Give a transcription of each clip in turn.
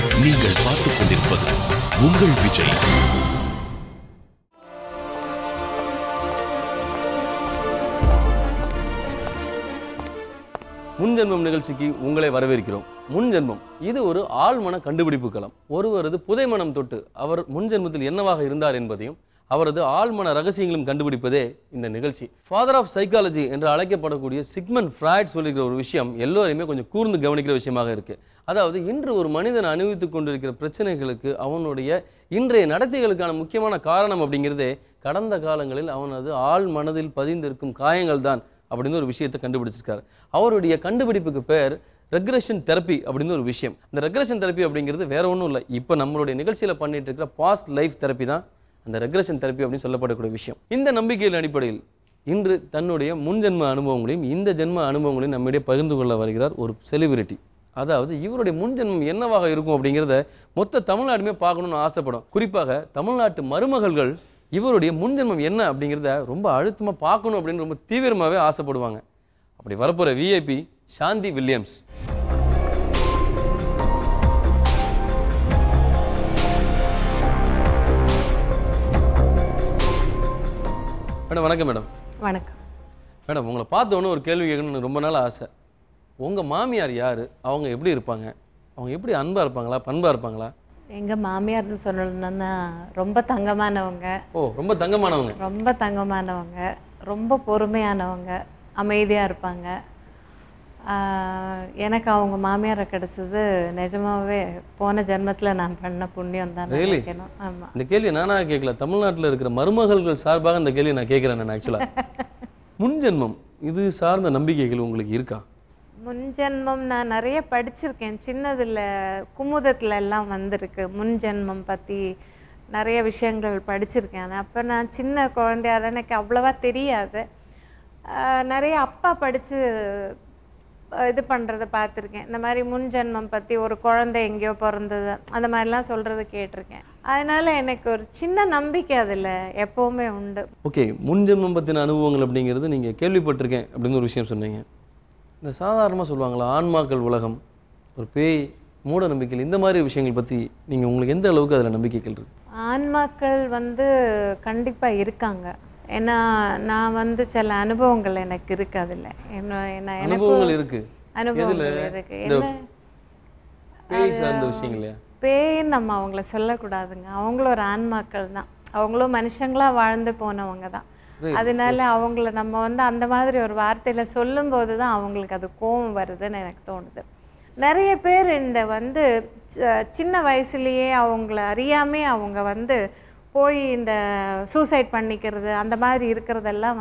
நீங்கள் பார்த்துக் கொண்டிருப்பது உங்கள் விஜய். முன்ஜென்மம் நிகழ்ச்சிக்கு உங்களை வரவேற்கிறோம். முன்ஜென்மம் இது ஒரு ஆழ்மன கண்டுபிடிப்பு களம். ஒருவரது புதை மனம் தொட்டு அவர் முன்ஜென்மத்தில் என்னவாக இருந்தார் என்பதையும் அவரது ஆழ்மன ரகசியங்களும் கண்டுபிடிப்பதே இந்த நிகழ்ச்சி. ஃபாதர் ஆஃப் சைக்காலஜி என்று அழைக்கப்படக்கூடிய சிக்மண்ட் ஃப்ராய்ட் சொல்லிக்கிற ஒரு விஷயம் எல்லோரையுமே கொஞ்சம் கூர்ந்து கவனிக்கிற விஷயமாக இருக்கு. அதாவது இன்று ஒரு மனிதன் அனுபவித்துக் கொண்டிருக்கிற பிரச்சனைகளுக்கு அவனுடைய இன்றைய நடத்தைகளுக்கான முக்கியமான காரணம் அப்படிங்கிறதே கடந்த காலங்களில் அவனது ஆழ் மனதில் பதிந்திருக்கும் காயங்கள் தான் அப்படின்னு ஒரு விஷயத்தை கண்டுபிடிச்சிருக்காரு. அவருடைய கண்டுபிடிப்புக்கு பேர் ரெக்ரெஷன் தெரப்பி அப்படின்னு ஒரு விஷயம். இந்த ரெக்ரெஷன் தெரப்பி அப்படிங்கிறது வேற ஒன்றும் இல்லை, இப்போ நம்மளுடைய நிகழ்ச்சியில் பண்ணிட்டு இருக்கிற பாஸ்ட் லைஃப் தெரப்பி தான் அந்த ரெக்ரெஷன் தெரப்பி அப்படின்னு சொல்லப்படக்கூடிய விஷயம். இந்த நம்பிக்கையின் அடிப்படையில் இன்று தன்னுடைய முன்ஜென்ம அனுபவங்களையும் இந்த ஜென்ம அனுபவங்களையும் நம்மிடையே பகிர்ந்து கொள்ள வருகிறார் ஒரு செலிபிரிட்டி. அதாவது இவருடைய முன்ஜென்மம் என்னவாக இருக்கும் அப்படிங்கிறத மொத்த தமிழ்நாடுமே பார்க்கணும்னு ஆசைப்படும். குறிப்பாக தமிழ்நாட்டு மருமகள்கள் இவருடைய முன்ஜென்மம் என்ன அப்படிங்கிறத ரொம்ப அழுத்தமாக பார்க்கணும் அப்படின்னு ரொம்ப தீவிரமாகவே ஆசைப்படுவாங்க. அப்படி வரப்போகிற விஐபி சாந்தி வில்லியம்ஸ். மேடம் வணக்கம். மேடம் வணக்கம். மேடம் உங்களை பார்த்தோன்னே ஒரு கேள்வி கேட்கணும்னு ரொம்ப நாள் ஆசை. உங்கள் மாமியார் யார்? அவங்க எப்படி இருப்பாங்க? அவங்க எப்படி அன்பாக இருப்பாங்களா, பண்பாக இருப்பாங்களா? எங்கள் மாமியார்னு சொல்லணும்னா ரொம்ப தங்கமானவங்க. ஓ, ரொம்ப தங்கமானவங்க. ரொம்ப தங்கமானவங்க, ரொம்ப பொறுமையானவங்க, அமைதியாக இருப்பாங்க. எனக்கு அவங்க மாமியாரை கிடச்சது நிஜமாகவே போன ஜென்மத்தில் நான் பண்ண புண்ணியம் தான் நினைக்கணும். ஆமாம். இந்த கேள்வி நானாக கேட்கல, தமிழ்நாட்டில் இருக்கிற மருமகள்கள் சார்பாக இந்த கேள்வி நான் கேட்குறேன். நான் ஆக்சுவலாக முன்ஜென்மம் இது சார்ந்த நம்பிக்கைகள் உங்களுக்கு இருக்கா? முன்ஜென்மம் நான் நிறைய படிச்சிருக்கேன். சின்னதில் குமுதத்தில் எல்லாம் வந்திருக்கு முன்ஜென்மம் பற்றி நிறைய விஷயங்கள் படிச்சிருக்கேன். அப்போ நான் சின்ன குழந்தையாக எனக்கு அவ்வளோவா தெரியாது. நிறைய அப்பா படித்து இது பண்ணுறதை பார்த்துருக்கேன். இந்த மாதிரி முன்ஜென்மம் பற்றி ஒரு குழந்தை எங்கேயோ பிறந்தது அந்த மாதிரிலாம் சொல்கிறது கேட்டிருக்கேன். அதனால் எனக்கு ஒரு சின்ன நம்பிக்கை அதில் எப்போவுமே உண்டு. ஓகே, முன்ஜென்மம் பற்றின அனுபவங்கள் அப்படிங்கிறது நீங்கள் கேள்விப்பட்டிருக்கேன் அப்படின்னு ஒரு விஷயம் சொன்னீங்க. இந்த சாதாரணமாக சொல்லுவாங்களா ஆன்மாக்கள் உலகம், ஒரு பேய், மூட நம்பிக்கைகள், இந்த மாதிரி விஷயங்கள் பற்றி நீங்கள் உங்களுக்கு எந்த அளவுக்கு அதில் நம்பிக்கைகள் இருக்குது? ஆன்மாக்கள் கண்டிப்பாக இருக்காங்க. ஏன்னா நான் சில அனுபவங்கள் எனக்கு இருக்கு. அதில் அனுபவங்கள் இருக்கு. அனுபவங்கள் இருக்கு. பேய்ன்னு நம்ம அவங்கள சொல்லக்கூடாதுங்க. அவங்களும் ஒரு ஆன்மாக்கள் தான். அவங்களும் மனுஷங்களாக வாழ்ந்து போனவங்க தான். அதனால அவங்கள நம்ம அந்த மாதிரி ஒரு வார்த்தையில சொல்லும்போது தான் அவங்களுக்கு அது கோபம் வருதுன்னு எனக்கு தோணுது. நிறைய பேர் இந்த சின்ன வயசுலேயே அவங்கள அறியாமே அவங்க போய் இந்த சூசைட் பண்ணிக்கிறது அந்த மாதிரி இருக்கிறதெல்லாம்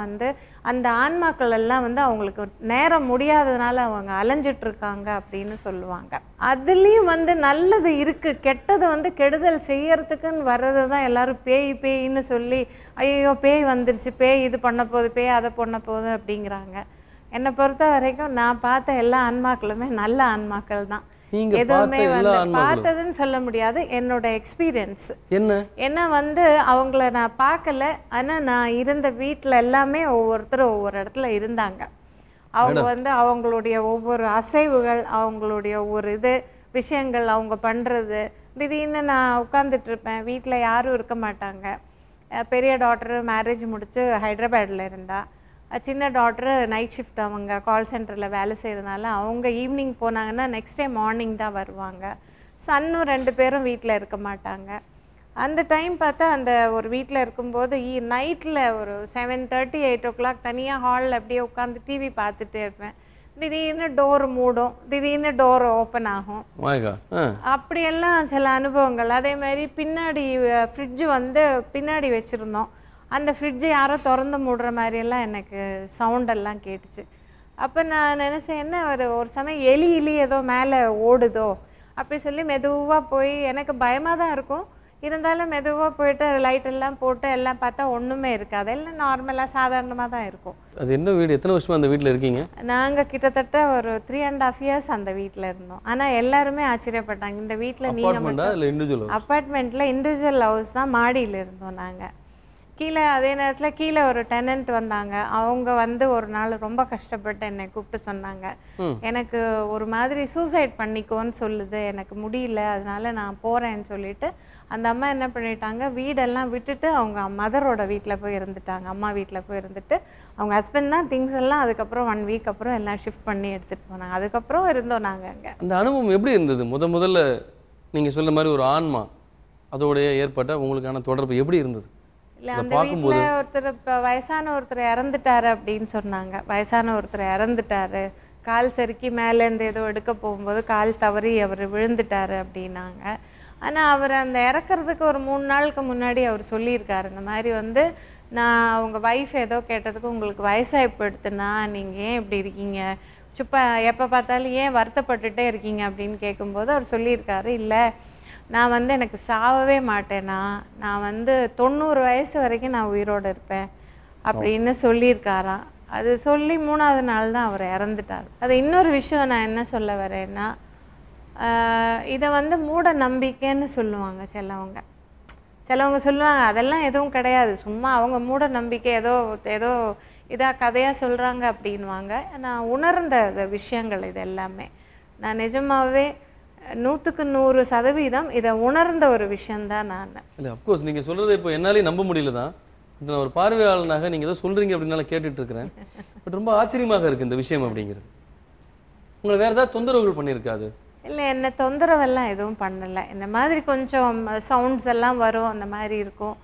அந்த ஆன்மாக்கள் எல்லாம் அவங்களுக்கு நேரம் முடியாததுனால அவங்க அலைஞ்சிட்டு இருக்காங்க அப்படின்னு சொல்லுவாங்க. அதுலேயும் நல்லது இருக்குது, கெட்டது கெடுதல் செய்யறதுக்குன்னு வர்றது தான் எல்லாரும் பேய் பேயின்னு சொல்லி ஐயோ பேய் வந்துருச்சு, பேய் இது பண்ண போகுது, பேய் அதை பண்ண போகுது அப்படிங்கிறாங்க. என்னை பொறுத்த வரைக்கும் நான் பார்த்த எல்லா ஆன்மாக்களுமே நல்ல ஆன்மாக்கள் தான். எதுவுமே பார்த்ததுன்னு சொல்ல முடியாது. என்னோட எக்ஸ்பீரியன்ஸ் என்ன அவங்கள நான் பார்க்கல. ஆனால் நான் இருந்த வீட்டில் எல்லாமே ஒவ்வொருத்தரும் ஒவ்வொரு இடத்துல இருந்தாங்க. அவங்க அவங்களுடைய ஒவ்வொரு அசைவுகள், அவங்களுடைய ஒவ்வொரு விஷயங்கள் அவங்க பண்ணுறது, திடீர்னு நான் உட்காந்துட்டு இருப்பேன், வீட்டில் யாரும் இருக்க மாட்டாங்க. பெரிய டாக்டர் மேரேஜ் முடிச்சு ஹைதராபாடில் இருந்தா, சின்ன டாக்டரு நைட் ஷிஃப்ட், அவங்க கால் சென்டரில் வேலை செய்கிறதுனால அவங்க ஈவினிங் போனாங்கன்னா நெக்ஸ்ட் டே மார்னிங் தான் வருவாங்க. சன்னும் 2 பேரும் வீட்டில் இருக்க மாட்டாங்க. அந்த டைம் பார்த்தா அந்த ஒரு வீட்டில் இருக்கும்போது நைட்டில் ஒரு 7:30 8 o'clock தனியாக ஹாலில் அப்படியே உட்காந்து டிவி பார்த்துட்டே இருப்பேன். திடீர்னு டோர் மூடும், திடீர்னு டோர் ஓப்பன் ஆகும். அப்படியெல்லாம் சில அனுபவங்கள். அதே மாதிரி பின்னாடி ஃப்ரிட்ஜு பின்னாடி வச்சுருந்தோம். அந்த ஃப்ரிட்ஜை யாரோ திறந்து மூடுற மாதிரியெல்லாம் எனக்கு சவுண்டெல்லாம் கேட்டுச்சு. அப்போ நான் நினச்சேன், என்ன ஒரு சமயம் எலி ஏதோ மேலே ஓடுதோ அப்படி சொல்லி மெதுவாக போய், எனக்கு பயமாக தான் இருக்கும், இருந்தாலும் மெதுவாக போயிட்டு லைட்டெல்லாம் போட்டு எல்லாம் பார்த்தா ஒன்றுமே இருக்காது, எல்லாம் நார்மலாக சாதாரணமாக தான் இருக்கும். அது என்ன வீடு? எத்தனை வருஷமாக அந்த வீட்டில் இருக்கீங்க? நாங்கள் கிட்டத்தட்ட ஒரு 3.5 years அந்த வீட்டில் இருந்தோம். ஆனால் எல்லாருமே ஆச்சரியப்பட்டாங்க, இந்த வீட்டில் நீங்கள் அப்பார்ட்மெண்ட்டில் இண்டிவிஜுவல் ஹவுஸ் தான், மாடியில் இருந்தோம் நாங்கள். கீழே அதே நேரத்தில் கீழே ஒரு டெனன்ட் வந்தாங்க. அவங்க வந்து ஒரு நாள் ரொம்ப கஷ்டப்பட்டு என்னை கூப்பிட்டு சொன்னாங்க, எனக்கு ஒரு மாதிரி சூசைட் பண்ணிக்கோன்னு சொல்லுது, எனக்கு முடியல, அதனால நான் போகிறேன்னு சொல்லிட்டு அந்த அம்மா என்ன பண்ணிட்டாங்க, வீடெல்லாம் விட்டுட்டு அவங்க மதரோட வீட்டில் போய் இருந்துட்டாங்க. அம்மா வீட்டில் போய் இருந்துட்டு அவங்க ஹஸ்பண்ட் தான் திங்ஸ் எல்லாம் அதுக்கப்புறம் 1 வீக் அப்புறம் எல்லாம் ஷிஃப்ட் பண்ணி எடுத்துகிட்டு போனாங்க. அதுக்கப்புறம் இருந்தோம் நாங்கள் அங்கே. அந்த அனுபவம் எப்படி இருந்தது? முதல்ல நீங்கள் சொல்ல மாதிரி ஒரு ஆன்மா அதோடைய ஏற்பட்ட உங்களுக்கான தொடர்பு எப்படி இருந்தது? இல்லை, அந்த வீட்டில் ஒருத்தர் இப்போ வயசான ஒருத்தர் இறந்துட்டாரு அப்படின்னு சொன்னாங்க. வயசான ஒருத்தர் இறந்துட்டாரு, கால் சறுக்கி மேலேருந்து ஏதோ எடுக்க போகும்போது கால் தவறி அவர் விழுந்துட்டாரு அப்படின்னாங்க. ஆனால் அவர் அந்த இறக்குறதுக்கு ஒரு 3 நாளுக்கு முன்னாடி அவர் சொல்லியிருக்காரு, இந்த மாதிரி வந்து நான் அவங்க ஒய்ஃப் ஏதோ கேட்டதுக்கு உங்களுக்கு வயசாகி போயிடுத்துன்னா நீங்கள் ஏன் இப்படி இருக்கீங்க, சுப்பா எப்போ பார்த்தாலும் ஏன் வருத்தப்பட்டுட்டே இருக்கீங்க அப்படின்னு கேட்கும்போது அவர் சொல்லியிருக்காரு, இல்லை நான் வந்து எனக்கு சாவவே மாட்டேனா, நான் வந்து 90 வயசு வரைக்கும் நான் உயிரோடு இருப்பேன் அப்படின்னு சொல்லியிருக்காராம். அது சொல்லி 3ஆவது நாள் தான் அவர் இறந்துட்டார். அது இன்னொரு விஷயம் நான் என்ன சொல்ல வரேன்னா, இதை வந்து மூட நம்பிக்கைன்னு சொல்லுவாங்க சிலவங்க சொல்லுவாங்க, அதெல்லாம் எதுவும் கிடையாது, சும்மா அவங்க மூட நம்பிக்கை ஏதோ ஏதோ இதாக கதையாக சொல்கிறாங்க அப்படின்வாங்க. நான் உணர்ந்த விஷயங்கள் இது எல்லாமே நான் நிஜமாகவே 100க்கு 100% இதை உணர்ந்த ஒரு விஷயந்தான் நான். இல்லை, அஃப்கோர்ஸ் நீங்கள் சொல்கிறத இப்போ என்னாலே நம்ப முடியல தான். நான் ஒரு பார்வையாளனாக நீங்கள் ஏதோ சொல்கிறீங்க அப்படின்னால கேட்டுட்டு இருக்கிறேன். பட் ரொம்ப ஆச்சரியமாக இருக்குது இந்த விஷயம் அப்படிங்கிறது. உங்களை வேறு ஏதாவது தொந்தரவுகள் பண்ணியிருக்காது? இல்லை, என்னை தொந்தரவெல்லாம் எதுவும் பண்ணலை. இந்த மாதிரி கொஞ்சம் சவுண்ட்ஸ் எல்லாம் வரும், அந்த மாதிரி இருக்கும்.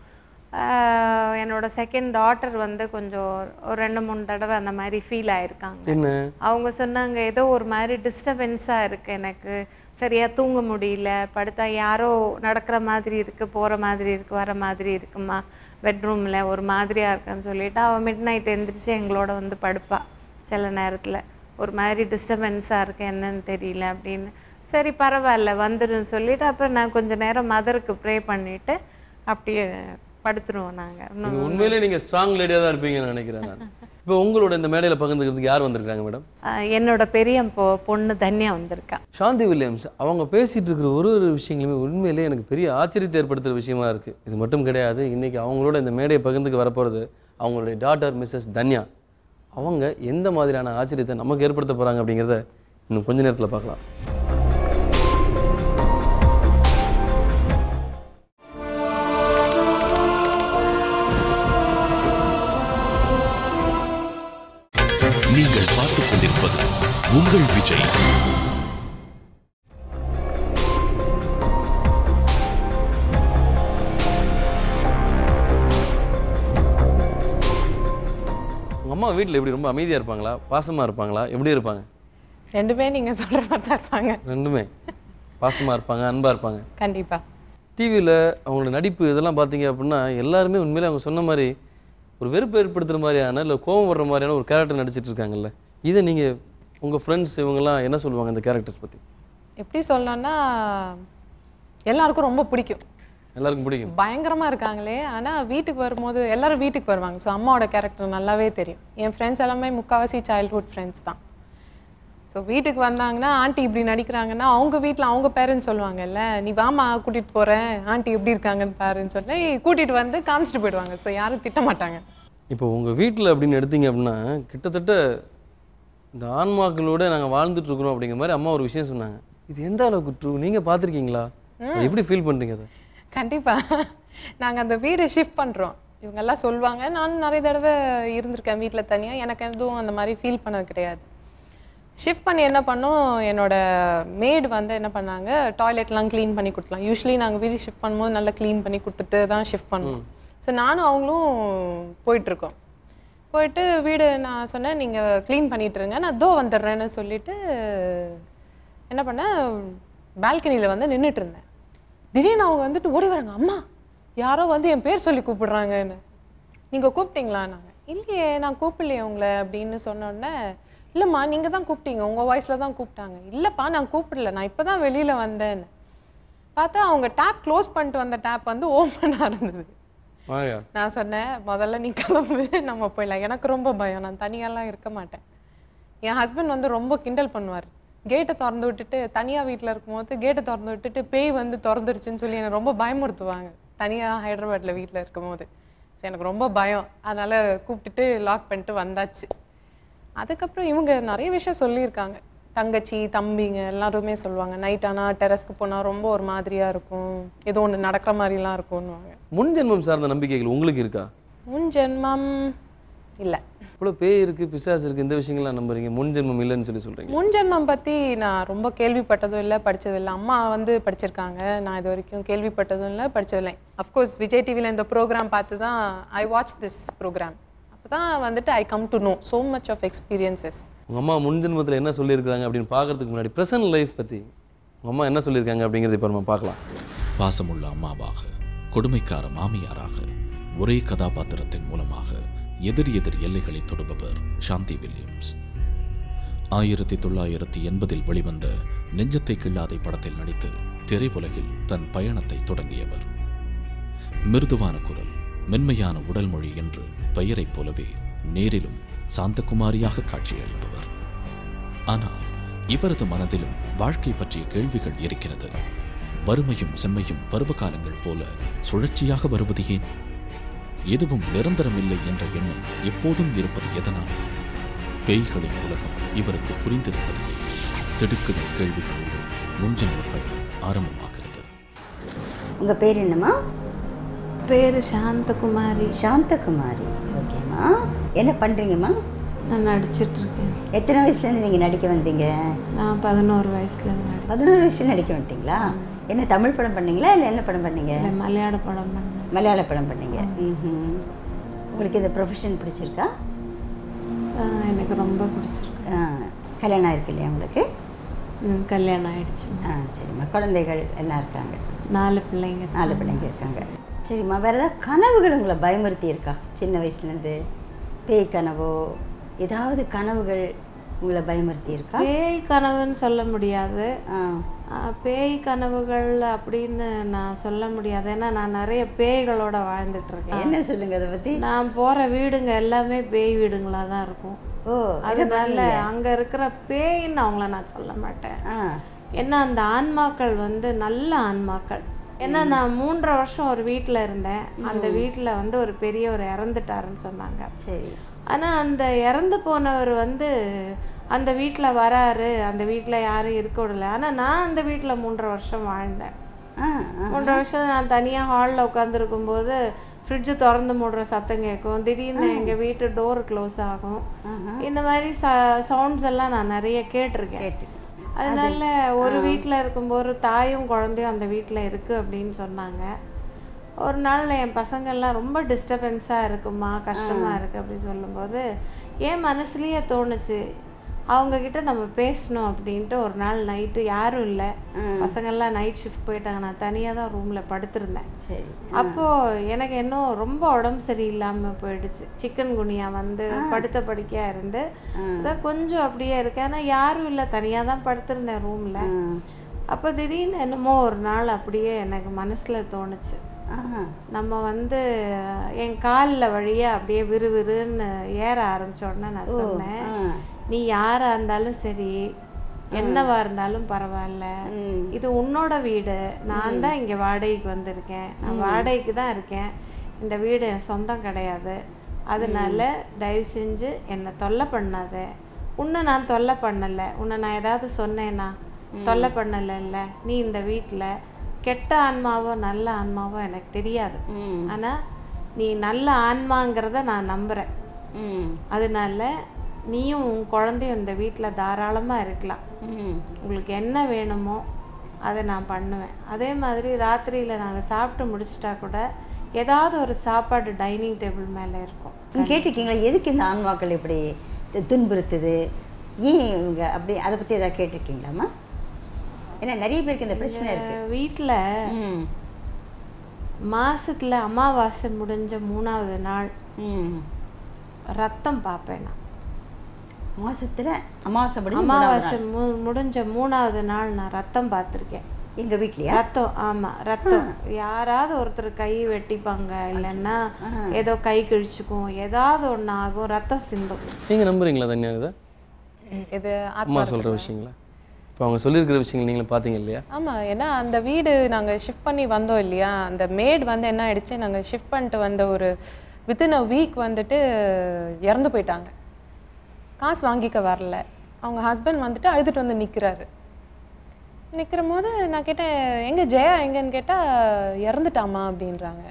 என்னோடய செகண்ட் டாட்டர் வந்து கொஞ்சம் ஒரு 2-3 தடவை அந்த மாதிரி ஃபீல் ஆயிருக்காங்க. அவங்க சொன்னாங்க, ஏதோ ஒரு மாதிரி டிஸ்டர்பன்ஸாக இருக்குது, எனக்கு சரியாக தூங்க முடியல, படுத்தா யாரோ நடக்கிற மாதிரி இருக்குது, போகிற மாதிரி இருக்குது, வர மாதிரி இருக்குமா, பெட்ரூமில் ஒரு மாதிரியாக இருக்குன்னு சொல்லிவிட்டு அவள் மிட் நைட் எழுந்திரிச்சு எங்களோட வந்து படுப்பா. சில நேரத்தில் ஒரு மாதிரி டிஸ்டர்பன்ஸாக இருக்குது, என்னன்னு தெரியல அப்படின்னு. சரி பரவாயில்ல வந்துடுன்னு சொல்லிவிட்டு அப்புறம் நான் கொஞ்சம் நேரம் மதருக்கு ப்ரே பண்ணிவிட்டு அப்படியே படுத்துருவோம் நாங்கள். உண்மையிலே நீங்கள் ஸ்ட்ராங் லேடியாக தான் இருப்பீங்கன்னு நினைக்கிறேன் நான். இப்போ உங்களோட இந்த மேடையில் பகிர்ந்துக்கிறதுக்கு யார் வந்திருக்காங்க மேடம்? என்னோட பெரிய பொண்ணு தன்யா வந்திருக்கா. சாந்தி வில்லியம்ஸ் அவங்க பேசிகிட்டு இருக்கிற ஒரு விஷயங்களுமே உண்மையிலே எனக்கு பெரிய ஆச்சரியத்தை ஏற்படுத்துகிற விஷயமா இருக்குது. இது மட்டும் கிடையாது, இன்றைக்கி அவங்களோட இந்த மேடையை பகிர்ந்துக்கு வரப்போகிறது அவங்களுடைய டாட்டர் மிஸ்ஸஸ் தன்யா. அவங்க எந்த மாதிரியான ஆச்சரியத்தை நமக்கு ஏற்படுத்த போகிறாங்க அப்படிங்கிறத இன்னும் கொஞ்ச நேரத்தில் பார்க்கலாம். நீங்கள் பார்த்துக் கொண்டிருப்பது உங்கள் விஜய். உங்கள் அம்மா வீட்டில் எப்படி ரொம்ப அமைதியாக இருப்பாங்களா, பாசமாக இருப்பாங்களா, எப்படி இருப்பாங்க? ரெண்டுமே நீங்கள் சொல்கிற மாதிரி தான் இருப்பாங்க. ரெண்டுமே பாசமாக இருப்பாங்க, அன்பாக இருப்பாங்க. கண்டிப்பாக. டிவியில் அவங்களோட நடிப்பு இதெல்லாம் பார்த்தீங்க அப்படின்னா எல்லாருமே உண்மையிலே அவங்க சொன்ன மாதிரி ஒரு வெறுப்பு ஏற்படுத்துகிற மாதிரியான இல்லை கோபம் வர்ற மாதிரியான ஒரு கேரக்டர் நடிச்சிட்டு இருக்காங்கல்ல. இதை நீங்கள் உங்கள் ஃப்ரெண்ட்ஸ் இவங்கெல்லாம் என்ன சொல்லுவாங்க இந்த கேரக்டர்ஸ் பற்றி? எப்படி சொல்லணும்னா எல்லாருக்கும் ரொம்ப பிடிக்கும். எல்லாருக்கும் பிடிக்கும். பயங்கரமாக இருக்காங்களே. ஆனால் வீட்டுக்கு வரும்போது எல்லாரும் வீட்டுக்கு வருவாங்க. ஸோ அம்மாவோட கேரக்டர் நல்லாவே தெரியும். என் ஃப்ரெண்ட்ஸ் எல்லாமே முக்கால்வாசி சைல்ட்ஹுட் ஃப்ரெண்ட்ஸ் தான். ஸோ வீட்டுக்கு வந்தாங்கன்னா ஆண்டி இப்படி நடிக்கிறாங்கன்னா அவங்க வீட்டில் அவங்க பேரண்ட்ஸ் சொல்லுவாங்கல்ல, நீ வாமா கூட்டிகிட்டு போகிறேன் ஆண்டி எப்படி இருக்காங்கன்னு பாருன்னு சொல்லி கூட்டிகிட்டு வந்து காமிச்சிட்டு போயிடுவாங்க. ஸோ யாரும் திட்ட மாட்டாங்க. இப்போ உங்கள் வீட்டில் அப்படின்னு எடுத்தீங்க அப்படின்னா கிட்டத்தட்ட இந்த ஆன்மாக்களோட நாங்கள் வாழ்ந்துட்டுருக்குறோம் அப்படிங்கிற மாதிரி அம்மா ஒரு விஷயம் சொன்னாங்க. இது எந்த அளவுக்கு ட்ரூ? நீங்கள் பார்த்துருக்கீங்களா? எப்படி ஃபீல் பண்ணுறீங்க அதை? கண்டிப்பாக. நாங்கள் அந்த வீடு ஷிஃப்ட் பண்ணுறோம். இவங்கெல்லாம் சொல்லுவாங்க, நான் நிறைய தடவை இருந்திருக்கேன் வீட்டில் தனியாக. எனக்கு எதுவும் அந்த மாதிரி ஃபீல் பண்ணது கிடையாது. ஷிஃப்ட் பண்ணி என்ன பண்ணோம், என்னோடய மேடு வந்து என்ன பண்ணாங்க, டாய்லெட்லாம் க்ளீன் பண்ணி கொடுக்கலாம். யூஸ்வலி நாங்கள் வீடு ஷிஃப்ட் பண்ணும்போது நல்லா க்ளீன் பண்ணி கொடுத்துட்டு தான் ஷிஃப்ட் பண்ணுவோம். ஸோ நானும் அவங்களும் போயிட்டுருக்கோம். போயிட்டு வீடு நான் சொன்னேன், நீங்கள் க்ளீன் பண்ணிட்டுருங்க, நான் தோ வந்துடுறேன்னு சொல்லிவிட்டு என்ன பண்ணேன், பால்கனியில் வந்து நின்றுட்டு இருந்தேன். திடீர்னு அவங்க வந்துட்டு ஓடி வராங்க, அம்மா யாரோ வந்து என் பேர் சொல்லி கூப்பிடுறாங்கன்னு. நீங்கள் கூப்பிட்டீங்களா? நாங்கள் இல்லையே, நான் கூப்பிடலையே உங்களை அப்படின்னு சொன்னோடனே, இல்லைம்மா நீங்கள் தான் கூப்பிட்டீங்க, உங்கள் வாய்ஸில் தான் கூப்பிட்டாங்க. இல்லைப்பா நான் கூப்பிடல, நான் இப்போ தான் வெளியில் வந்தேன்னு. பார்த்தா அவங்க டேப் க்ளோஸ் பண்ணிட்டு வந்த டேப் வந்து ஓப்பனாக இருந்தது. நான் சொன்னேன், முதல்ல நீ கிளம்பு, நம்ம போயிடலாம். எனக்கு ரொம்ப பயம், நான் தனியாலாம் இருக்க மாட்டேன். என் ஹஸ்பண்ட் வந்து ரொம்ப கிண்டல் பண்ணுவார். கேட்டை திறந்து விட்டுட்டு, தனியாக வீட்டில் இருக்கும்போது கேட்டை திறந்து விட்டுட்டு பேய் வந்து திறந்துருச்சுன்னு சொல்லி என்னை ரொம்ப பயமுறுத்துவாங்க, தனியாக ஹைதராபாத்தில் வீட்டில் இருக்கும்போது. ஸோ எனக்கு ரொம்ப பயம், அதனால் கூப்பிட்டுட்டு லாக் பண்ணிட்டு வந்தாச்சு. அதுக்கப்புறம் இவங்க நிறைய விஷயம் சொல்லியிருக்காங்க. தங்கச்சி தம்பிங்க எல்லாருமே சொல்லுவாங்க, நைட் ஆனால் டெரஸ்க்கு போனால் ரொம்ப ஒரு மாதிரியாக இருக்கும், ஏதோ ஒன்று நடக்கிற மாதிரிலாம் இருக்கும்னுவாங்க. முன் ஜென்மம் சார்ந்த நம்பிக்கைகள் உங்களுக்கு இருக்கா? முன் ஜென்மம் இல்லை. இவ்வளோ பேய் இருக்குது, பிசாசு இருக்குது, இந்த விஷயங்கள்லாம் நம்புறீங்க, முன் ஜென்மம் இல்லைன்னு சொல்கிறீங்க. முன் ஜென்மம் பற்றி நான் ரொம்ப கேள்விப்பட்டதும் இல்லை, படித்ததும் இல்லை. அம்மா வந்து படிச்சிருக்காங்க, நான் இது வரைக்கும் கேள்விப்பட்டதும் இல்லை, படித்ததும் இல்லை. அஃப்கோர்ஸ் விஜய் டிவியில் இந்த ப்ரோக்ராம் பார்த்து தான் ஐ வாட்ச் திஸ் ப்ரோக்ராம். அப்போ தான் வந்துட்டு I come to know so much of experiences. உங்கள் அம்மா முன் ஜென்மத்தில் என்ன சொல்லியிருக்காங்க அப்படின்னு பார்க்கறதுக்கு முன்னாடி ப்ரெசன்ட் லைஃப் பற்றி உங்கள் அம்மா என்ன சொல்லியிருக்காங்க அப்படிங்கிறத இப்போ நம்ம பார்க்கலாம். பாசமுள்ள அம்மாவாக, கொடுமைக்கார மாமியாராக, ஒரே கதாபாத்திரத்தின் மூலமாக எதிர் எல்லைகளை தொடுபவர் சாந்தி வில்லியம்ஸ். 1980 வெளிவந்த நெஞ்சத்தை கிள்ளாதை படத்தில் நடித்து திரையுலகில் தன் பயணத்தை தொடங்கியவர். மிருதுவான குரல், மென்மையான உடல் மொழி என்று பெயரைப் போலவே நேரிலும் சாந்தகுமாரியாக காட்சியளிப்பவர். ஆனால் இவரது மனதிலும் வாழ்க்கை பற்றிய கேள்விகள் இருக்கிறது. வறுமையும் செம்மையும் பருவகாலங்கள் போல சுழற்சியாக வருவது ஏன்? எதுவும் நிரந்தரமில்லை என்ற எண்ணம் எப்போதும் இருப்பது எதனால்? பேய்களின் உலகம் இவருக்கு புரிந்திருப்பது ஏன்? திடுக்குதல் கேள்விகளோடு முன்ஜென்ம பயணம் ஆரம்பமாகிறது. உங்க பேர் என்னம்மா? பேர் சாந்தகுமாரி. சாந்தகுமாரி. ஓகேம்மா. என்ன பண்ணுறீங்கம்மா? நான் நடிச்சிட்ருக்கேன். எத்தனை வயசுலேருந்து நீங்கள் நடிக்க வந்தீங்க? நான் 11 வயசுலேருந்து 11 வயசுல நடிக்க வந்துட்டீங்களா? என்ன தமிழ் படம் பண்ணீங்களா இல்லை என்ன படம் பண்ணீங்க? இல்லை, மலையாள படம் பண்ணேன். மலையாள படம் பண்ணீங்க. உங்களுக்கு இந்த ப்ரொஃபஷன் பிடிச்சிருக்கா? எனக்கு ரொம்ப பிடிச்சிருக்கு. கல்யாணம் ஆயிருக்கு இல்லையா உங்களுக்கு? கல்யாணம் ஆயிடுச்சு. சரிம்மா. குழந்தைகள் எல்லாம் இருக்காங்க? 4 பிள்ளைங்க. 4 பிள்ளைங்க இருக்காங்க. சரிம்மா. வேறு ஏதாவது கனவுகள் உங்களை பயமுறுத்தி இருக்கா சின்ன வயசுலேருந்து? பேய் கனவோ ஏதாவது கனவுகள் உங்களை பயமுறுத்தி இருக்கா? பேய் கனவுன்னு சொல்ல முடியாது. பேய் கனவுகள் அப்படின்னு நான் சொல்ல முடியாது. ஏன்னா நான் நிறைய பேய்களோட வாழ்ந்துட்டு இருக்கேன். என்ன சொல்லுங்க அதை பற்றி? நான் போகிற வீடுங்க எல்லாமே பேய் வீடுங்களாக தான் இருக்கும். ஓ, அதனால அங்கே இருக்கிற பேயின்னு அவங்கள நான் சொல்ல மாட்டேன். ஏன்னா அந்த ஆன்மாக்கள் வந்து நல்ல ஆன்மாக்கள். ஏன்னா நான் 3.5 வருஷம் ஒரு வீட்டில் இருந்தேன். அந்த வீட்டில் வந்து ஒரு பெரியவர் இறந்துட்டாருன்னு சொன்னாங்க. சரி. ஆனால் அந்த இறந்து போனவர் வந்து அந்த வீட்டில் வராரு, அந்த வீட்டில் யாரும் இருக்க விடல. ஆனால் நான் அந்த வீட்டில் 3.5 வருஷம் வாழ்ந்தேன். 3.5 வருஷம் நான் தனியாக ஹாலில் உட்காந்துருக்கும்போது ஃப்ரிட்ஜு திறந்து மூடுற சத்தம் கேட்கும், திடீர்னு எங்கள் வீட்டு டோர் க்ளோஸ் ஆகும். இந்த மாதிரி சவுண்ட்ஸ் எல்லாம் நான் நிறைய கேட்டிருக்கேன். அதனால ஒரு வீட்டில் இருக்கும்போது தாயும் குழந்தையும் அந்த வீட்டில் இருக்குது அப்படின்னு சொன்னாங்க. ஒரு நாள் என் பசங்கள்லாம் ரொம்ப டிஸ்டர்பன்ஸாக இருக்குமா, கஷ்டமாக இருக்குது அப்படின்னு சொல்லும்போது என் மனசுலேயே தோணுச்சு, அவங்கக்கிட்ட நம்ம பேசணும் அப்படின்ட்டு. ஒரு நாள் நைட்டு யாரும் இல்லை, பசங்கள்லாம் நைட் ஷிஃப்ட் போயிட்டாங்க, நான் தனியாக தான் ரூமில் படுத்திருந்தேன். சரி. அப்போது எனக்கு இன்னும் ரொம்ப உடம்பு சரியில்லாமல் போயிடுச்சு. சிக்கன் குனியா வந்து படுத்த படுக்கையாக இருந்து அதான் கொஞ்சம் அப்படியே இருக்கேன். ஆனால் யாரும் இல்லை, தனியாக தான் படுத்திருந்தேன் ரூமில். அப்போ திடீர்னு என்னமோ ஒரு நாள் அப்படியே எனக்கு மனசில் தோணுச்சு, நம்ம வந்து என் காலில் வழியாக அப்படியே விறுவிறுன்னு ஏற ஆரம்பிச்ச உடனே நான் சொன்னேன், நீ யாராக இருந்தாலும் சரி, என்னவா இருந்தாலும் பரவாயில்ல, இது உன்னோட வீடு, நான் தான் இங்கே வாடகைக்கு வந்திருக்கேன், நான் வாடகைக்கு தான் இருக்கேன், இந்த வீடு என் சொந்தம் கிடையாது, அதனால தயவு செஞ்சு என்னை தொல்லை பண்ணாத. உன்னை நான் தொல்லை பண்ணலை, உன்னை நான் ஏதாவது சொன்னேன்னா தொல்லை பண்ணலைல்ல, நீ இந்த வீட்டில் கெட்ட ஆன்மாவோ நல்ல ஆன்மாவோ எனக்கு தெரியாது, ஆனால் நீ நல்ல ஆன்மாங்கிறத நான் நம்புகிறேன், அதனால நீயும் உன் குழந்தையும் இந்த வீட்டில் தாராளமாக இருக்கலாம், உங்களுக்கு என்ன வேணுமோ அதை நான் பண்ணுவேன். அதே மாதிரி ராத்திரியில் நாங்கள் சாப்பிட்டு முடிச்சிட்டா கூட ஏதாவது ஒரு சாப்பாடு டைனிங் டேபிள் மேலே இருக்கும். கேட்டிருக்கீங்களா எதுக்கு இந்த ஆன்மாக்கள் இப்படி துன்புறுத்துது, ஏன் இவங்க அப்படி, அதை பற்றி ஏதாவது கேட்டிருக்கீங்களாம்மா? ஏன்னா நிறைய பேருக்கு இந்த பிரச்சனை இருக்குது. வீட்டில் மாதத்தில் அமாவாசை முடிஞ்ச 3ஆவது நாள் ரத்தம் பார்ப்பேன் நான். மாசத்துல அமாவாசை முடிஞ்ச 3ஆவது நாள் நான் ரத்தம் பார்த்துருக்கேன் எங்கள் வீட்லையா? ரத்தம், ஆமாம் ரத்தம். யாராவது ஒருத்தர் கை வெட்டிப்பாங்க, இல்லைன்னா ஏதோ கை கிழிச்சுக்கும், ஏதாவது ஒன்று ஆகும், ரத்தம் சிந்தும். நீங்கள் நம்புறீங்களா தனியா இதை? இது அம்மா சொல்கிற விஷயங்களா? இப்போ அவங்க சொல்லியிருக்கிற விஷயங்கள் நீங்களும் பார்த்தீங்க இல்லையா? ஆமாம். ஏன்னா அந்த வீடு நாங்கள் ஷிஃப்ட் பண்ணி வந்தோம் இல்லையா, அந்த மேட் வந்து என்ன ஆயிடுச்சு, நாங்கள் ஷிஃப்ட் பண்ணிட்டு வந்த ஒரு வித்தின் அ வீக் வந்துட்டு இறந்து போயிட்டாங்க. காசு வாங்கிக்க வரல. அவங்க ஹஸ்பண்ட் வந்துட்டு அழுதுட்டு வந்து நிற்கிறாரு. நிற்கிற போது நான் கேட்டேன், எங்கே ஜெயா எங்கன்னு கேட்டால் இறந்துட்டாமா அப்படின்றாங்க.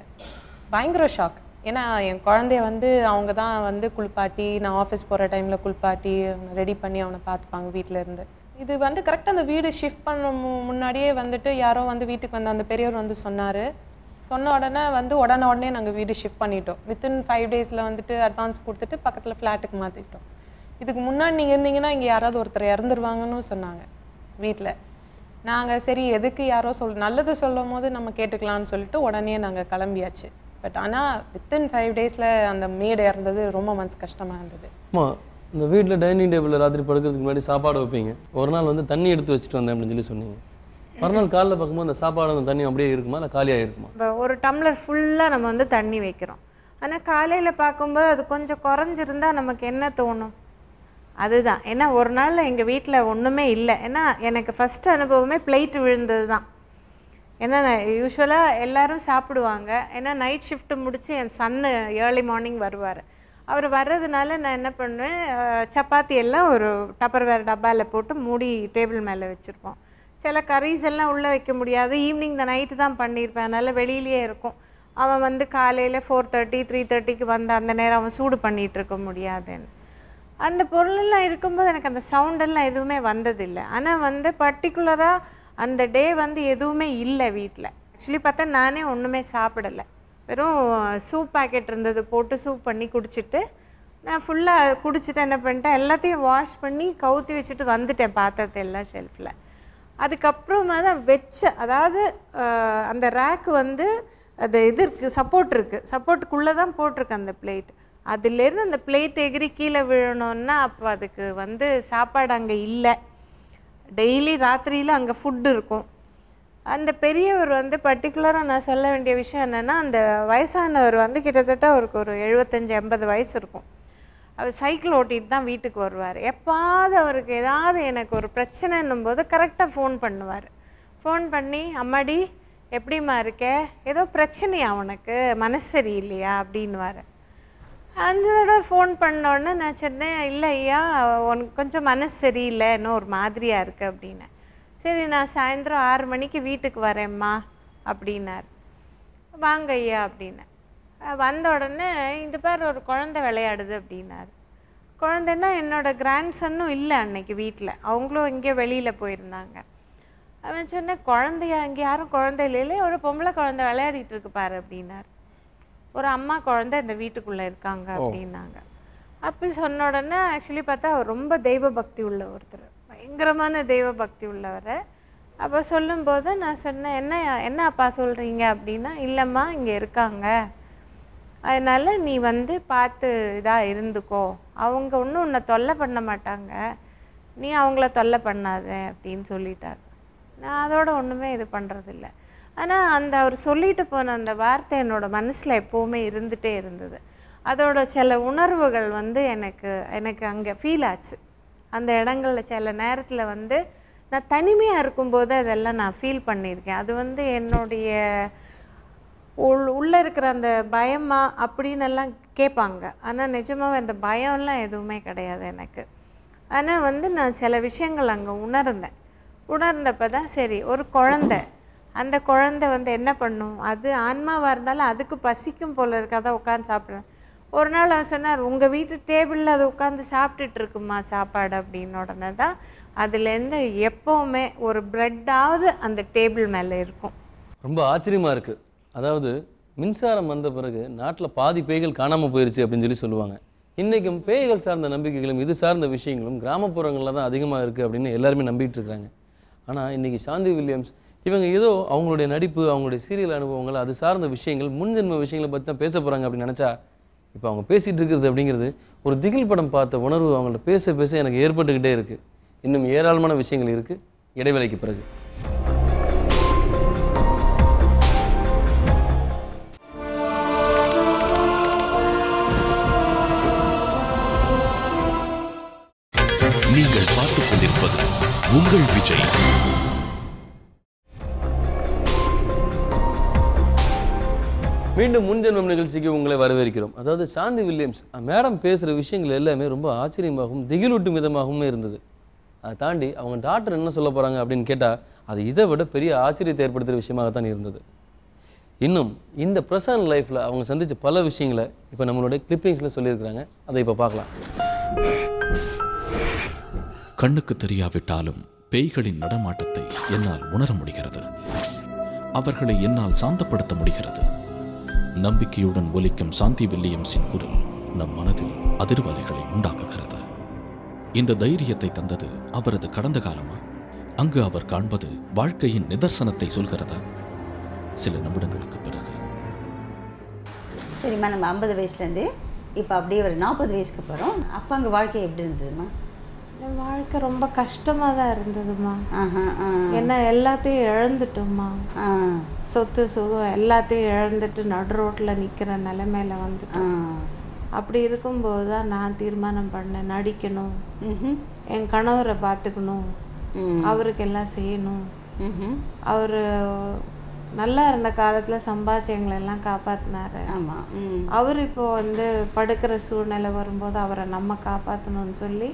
பயங்கர ஷாக். ஏன்னா என் குழந்தைய வந்து அவங்க தான் வந்து குளிப்பாட்டி, நான் ஆஃபீஸ் போகிற டைமில் குளிப்பாட்டி ரெடி பண்ணி அவனை பார்த்துப்பாங்க வீட்டில் இருந்து. இது வந்து கரெக்டாக அந்த வீடு ஷிஃப்ட் பண்ண முன்னாடியே வந்துட்டு யாரோ வந்து வீட்டுக்கு வந்து அந்த பெரியவர் வந்து சொன்னார். சொன்ன உடனே வந்து உடனே நாங்கள் வீடு ஷிஃப்ட் பண்ணிட்டோம். வித்தின் 5 daysல வந்துட்டு அட்வான்ஸ் கொடுத்துட்டு பக்கத்தில் ஃப்ளாட்டுக்கு மாற்றிட்டோம். இதுக்கு முன்னாடி நீங்கள் இருந்தீங்கன்னா இங்கே யாராவது ஒருத்தர் இறந்துருவாங்கன்னு சொன்னாங்க வீட்டில். நாங்கள் சரி எதுக்கு யாரோ நல்லது சொல்லும் போது நம்ம கேட்டுக்கலான்னு சொல்லிட்டு உடனே நாங்கள் கிளம்பியாச்சு. பட் ஆனால் வித்தின் 5 daysல அந்த மேடு இறந்தது ரொம்ப மனசு கஷ்டமாக இருந்தது. ஆமாம், இந்த வீட்டில் டைனிங் டேபிளில் ராத்திரி படுக்கிறதுக்கு முன்னாடி சாப்பாடு வைப்பீங்க. ஒரு நாள் வந்து தண்ணி எடுத்து வச்சுட்டு வந்தேன் அப்படின்னு சொல்லி சொன்னீங்க. மறுநாள் காலைல பார்க்கும்போது அந்த சாப்பாடு அந்த தண்ணி அப்படியே இருக்குமா இல்லை காலியாக இருக்குமா? இப்போ ஒரு டம்ளர் ஃபுல்லாக நம்ம வந்து தண்ணி வைக்கிறோம். ஆனால் காலையில் பார்க்கும்போது அது கொஞ்சம் குறைஞ்சிருந்தா நமக்கு என்ன தோணும்? அதுதான். ஏன்னா ஒரு நாள் எங்கள் வீட்டில் ஒன்றுமே இல்லை. ஏன்னா எனக்கு ஃபஸ்ட்டு அனுபவமே பிளேட்டு விழுந்தது தான். ஏன்னா யூஸ்வலாக எல்லோரும் சாப்பிடுவாங்க. ஏன்னா நைட் ஷிஃப்ட்டு முடித்து என் சன்னு ஏர்லி மார்னிங் வருவார். அவர் வர்றதுனால நான் என்ன பண்ணுவேன், சப்பாத்தி எல்லாம் ஒரு டப்பர்வேர் டப்பாவில் போட்டு மூடி டேபிள் மேலே வச்சுருப்போம். சில கரீஸ் எல்லாம் உள்ளே வைக்க முடியாது. ஈவினிங் இந்த நைட்டு தான் பண்ணியிருப்பேன். அதனால் வெளியிலேயே இருக்கும். அவன் வந்து காலையில் 4:30 3:30க்கு வந்து அந்த நேரம் அவன் சூடு பண்ணிகிட்டு இருக்க முடியாதுன்னு. அந்த பொருளெல்லாம் இருக்கும்போது எனக்கு அந்த சவுண்டெல்லாம் எதுவுமே வந்ததில்லை. ஆனால் வந்து பர்டிகுலராக அந்த டே வந்து எதுவுமே இல்லை வீட்டில். ஆக்சுவலி பார்த்தா நானே ஒன்றுமே சாப்பிடலை. வெறும் சூப் பேக்கெட் இருந்தது, போட்டு சூப் பண்ணி குடிச்சிட்டு நான் ஃபுல்லாக குடிச்சிட்டு என்ன பண்ணிட்டேன், எல்லாத்தையும் வாஷ் பண்ணி கவுத்தி வச்சுட்டு வந்துட்டேன் பாத்திரத்தை எல்லாம் ஷெல்ஃபில். அதுக்கப்புறமா தான் அதாவது அந்த ரேக்கு வந்து அது இது இருக்குது, சப்போர்ட் இருக்குது, சப்போர்ட்டுக்குள்ளே தான் போட்டிருக்கு அந்த பிளேட். அதுலேருந்து அந்த பிளேட் எகிரி கீழே விழணுன்னா அப்போ அதுக்கு வந்து சாப்பாடு அங்கே இல்லை. டெய்லி ராத்திரியில் அங்கே ஃபுட்டு இருக்கும். அந்த பெரியவர் வந்து பர்டிகுலராக நான் சொல்ல வேண்டிய விஷயம் என்னென்னா, அந்த வயசானவர் வந்து கிட்டத்தட்ட அவருக்கு ஒரு 75-80 வயசு இருக்கும். அவர் சைக்கிள் ஓட்டிகிட்டு தான் வீட்டுக்கு வருவார். எப்பாவது அவருக்கு ஏதாவது எனக்கு ஒரு பிரச்சனைன்னும் போது கரெக்டாக ஃபோன் பண்ணுவார். ஃபோன் பண்ணி, அம்மாடி எப்படிம்மா இருக்க, ஏதோ பிரச்சனையா உனக்கு, மனசு சரியில்லையா அப்படின்வார். அந்த தடவை ஃபோன் பண்ண உடனே நான் சொன்னேன், இல்லை ஐயா உனக்கு கொஞ்சம் மனசு சரியில்லை, இன்னும் ஒரு மாதிரியாக இருக்குது அப்படின்னேன். சரி நான் சாயந்தரம் 6 மணிக்கு வீட்டுக்கு வரேம்மா அப்படின்னார். வாங்க ஐயா அப்படின்னேன். வந்த உடனே இந்த பேர் ஒரு குழந்தை விளையாடுது அப்படின்னாரு. குழந்தைன்னா என்னோடய கிராண்ட்சன்னும் இல்லை அன்னைக்கு வீட்டில், அவங்களும் இங்கே வெளியில் போயிருந்தாங்க. அவன் சொன்னேன், குழந்தையா, இங்கே யாரும் குழந்தை இல்லையே, ஒரு பொம்பளை குழந்தை விளையாடிட்டு இருக்கு பாரு அப்படின்னார். ஒரு அம்மா குழந்தை இந்த வீட்டுக்குள்ளே இருக்காங்க அப்படின்னாங்க. அப்படி சொன்ன உடனே ஆக்சுவலி பார்த்தா அவர் ரொம்ப தெய்வ பக்தி உள்ள ஒருத்தர், பயங்கரமான தெய்வ பக்தி உள்ளவர். அப்போ சொல்லும்போது நான் சொன்னேன், என்ன அப்பா சொல்கிறீங்க அப்படின்னா, இல்லைம்மா இங்கே இருக்காங்க, அதனால் நீ வந்து பார்த்து இதாக இருந்துக்கோ, அவங்க ஒன்றும் உன்னை தொல்லை பண்ண மாட்டாங்க, நீ அவங்கள தொல்லை பண்ணாத அப்படின்னு சொல்லிட்டார். நான் அதோட ஒன்றுமே இது பண்ணுறதில்ல. ஆனால் அவர் சொல்லிட்டு போன அந்த வார்த்தை என்னோடய மனசில் எப்போவுமே இருந்துகிட்டே இருந்தது. அதோட சில உணர்வுகள் வந்து எனக்கு அங்கே ஃபீல் ஆச்சு. அந்த இடங்களில் சில நேரத்தில் வந்து நான் தனிமையாக இருக்கும்போது அதெல்லாம் நான் ஃபீல் பண்ணியிருக்கேன். அது வந்து என்னுடைய உள்ளே இருக்கிற அந்த பயமா அப்படின்னு எல்லாம் கேட்பாங்க. ஆனால் நிஜமாகவே அந்த பயம்லாம் எதுவுமே கிடையாது எனக்கு. ஆனால் வந்து நான் சில விஷயங்கள் அங்கே உணர்ந்தப்போ தான் சரி, ஒரு குழந்தை, அந்த குழந்தை வந்து என்ன பண்ணும், அது ஆன்மாவாக இருந்தாலும் அதுக்கு பசிக்கும் போல் இருக்காத உட்காந்து சாப்பிடுவேன். ஒரு நாள் அவர் சொன்னார், உங்கள் வீட்டு டேபிளில் அது உட்காந்து சாப்பிட்டுட்டு இருக்குமா சாப்பாடு அப்படின்னு. உடனே தான் அதுலேருந்து எப்போவுமே ஒரு ப்ரெட்டாவது அந்த டேபிள் மேலே இருக்கும். ரொம்ப ஆச்சரியமாக இருக்குது. அதாவது மின்சாரம் வந்த பிறகு நாட்டில் பாதி பேய்கள் காணாமல் போயிடுச்சு அப்படின்னு சொல்லி சொல்லுவாங்க. இன்றைக்கும் பேய்கள் சார்ந்த நம்பிக்கைகளும் இது சார்ந்த விஷயங்களும் கிராமப்புறங்களில் தான் அதிகமாக இருக்குது அப்படின்னு எல்லாருமே நம்பிட்டு இருக்கிறாங்க. ஆனால் இன்றைக்கி சாந்தி வில்லியம்ஸ் இவங்க ஏதோ அவங்களுடைய நடிப்பு, அவங்களுடைய சீரியல் அனுபவங்கள், அது சார்ந்த விஷயங்கள், முன்ஜென்ம விஷயங்களை பற்றி தான் பேச போகிறாங்க அப்படின்னு நினச்சா, இப்போ அவங்க பேசிகிட்டு இருக்கிறது அப்படிங்கிறது ஒரு திகில் படம் பார்த்த உணர்வு அவங்கள்ட்ட பேச பேச எனக்கு ஏற்பட்டுக்கிட்டே இருக்குது. இன்னும் ஏராளமான விஷயங்கள் இருக்குது. இடைவேளைக்கு பிறகு நீங்கள் பார்த்துக் கொண்டிருப்பது உங்கள் விஜய். மீண்டும் முன்ஜென்மம் நிகழ்ச்சிக்கு உங்களை வரவேற்கிறோம். அதாவது சாந்தி வில்லியம்ஸ் மேடம் பேசுகிற விஷயங்கள் எல்லாமே ரொம்ப ஆச்சரியமாகவும் திகிலூட்டும் விதமாகவும் இருந்தது. அதை தாண்டி அவங்க டாக்டர் என்ன சொல்ல போகிறாங்க அப்படின்னு கேட்டால் அது இதை விட பெரிய ஆச்சரியத்தை ஏற்படுத்துகிற விஷயமாகத்தான் இருந்தது. இன்னும் இந்த ப்ரெசன்ட் லைஃப்பில் அவங்க சந்தித்த பல விஷயங்களை இப்போ நம்மளுடைய கிளிப்பிங்ஸில் சொல்லியிருக்கிறாங்க. அதை இப்போ பார்க்கலாம். கண்ணுக்கு தெரியாவிட்டாலும் பேய்களின் நடமாட்டத்தை என்னால் உணர முடிகிறது. அவர்களை என்னால் சாந்தப்படுத்த முடிகிறது. நம்பிக்கையுடன் ஒலிக்கும் சாந்தி வில்லியம்ஸின் குரல் நம் மனதில் அதிர்வலைகளை உண்டாக்குகிறது. இந்த தைரியத்தை தந்தது அவரது கடந்த காலமா? அங்கு அவர் காண்பது வாழ்க்கையின் நிதர்சனத்தை சொல்கிறதா? சில நிமிடங்களுக்கு பிறகு. சரிம்மா, நம்ம 50 வயசுலேருந்து இப்போ அப்படியே ஒரு 40 வயசுக்கு போகிறோம். அப்போ அங்கே வாழ்க்கை எப்படி இருந்ததுமா? என் வாழ்க்கை ரொம்ப கஷ்டமாக தான் இருந்ததுமா. ஏன்னா எல்லாத்தையும் இழந்துட்டோம்மா. சொத்து சுகம் எல்லாத்தையும் இழந்துட்டு நடு ரோட்டில் நிற்கிற நிலைமையில வந்துட்டோம். அப்படி இருக்கும்போது தான் நான் தீர்மானம் பண்ணேன், நடிக்கணும், என் கணவரை பார்த்துக்கணும், அவருக்கு எல்லாம் செய்யணும். அவர் நல்லா இருந்த காலத்தில் சம்பாதிச்சு எங்களை எல்லாம் காப்பாற்றினாரு. அவர் இப்போ வந்து படுக்கிற சூழ்நிலை வரும்போது அவரை நம்ம காப்பாற்றணும்னு சொல்லி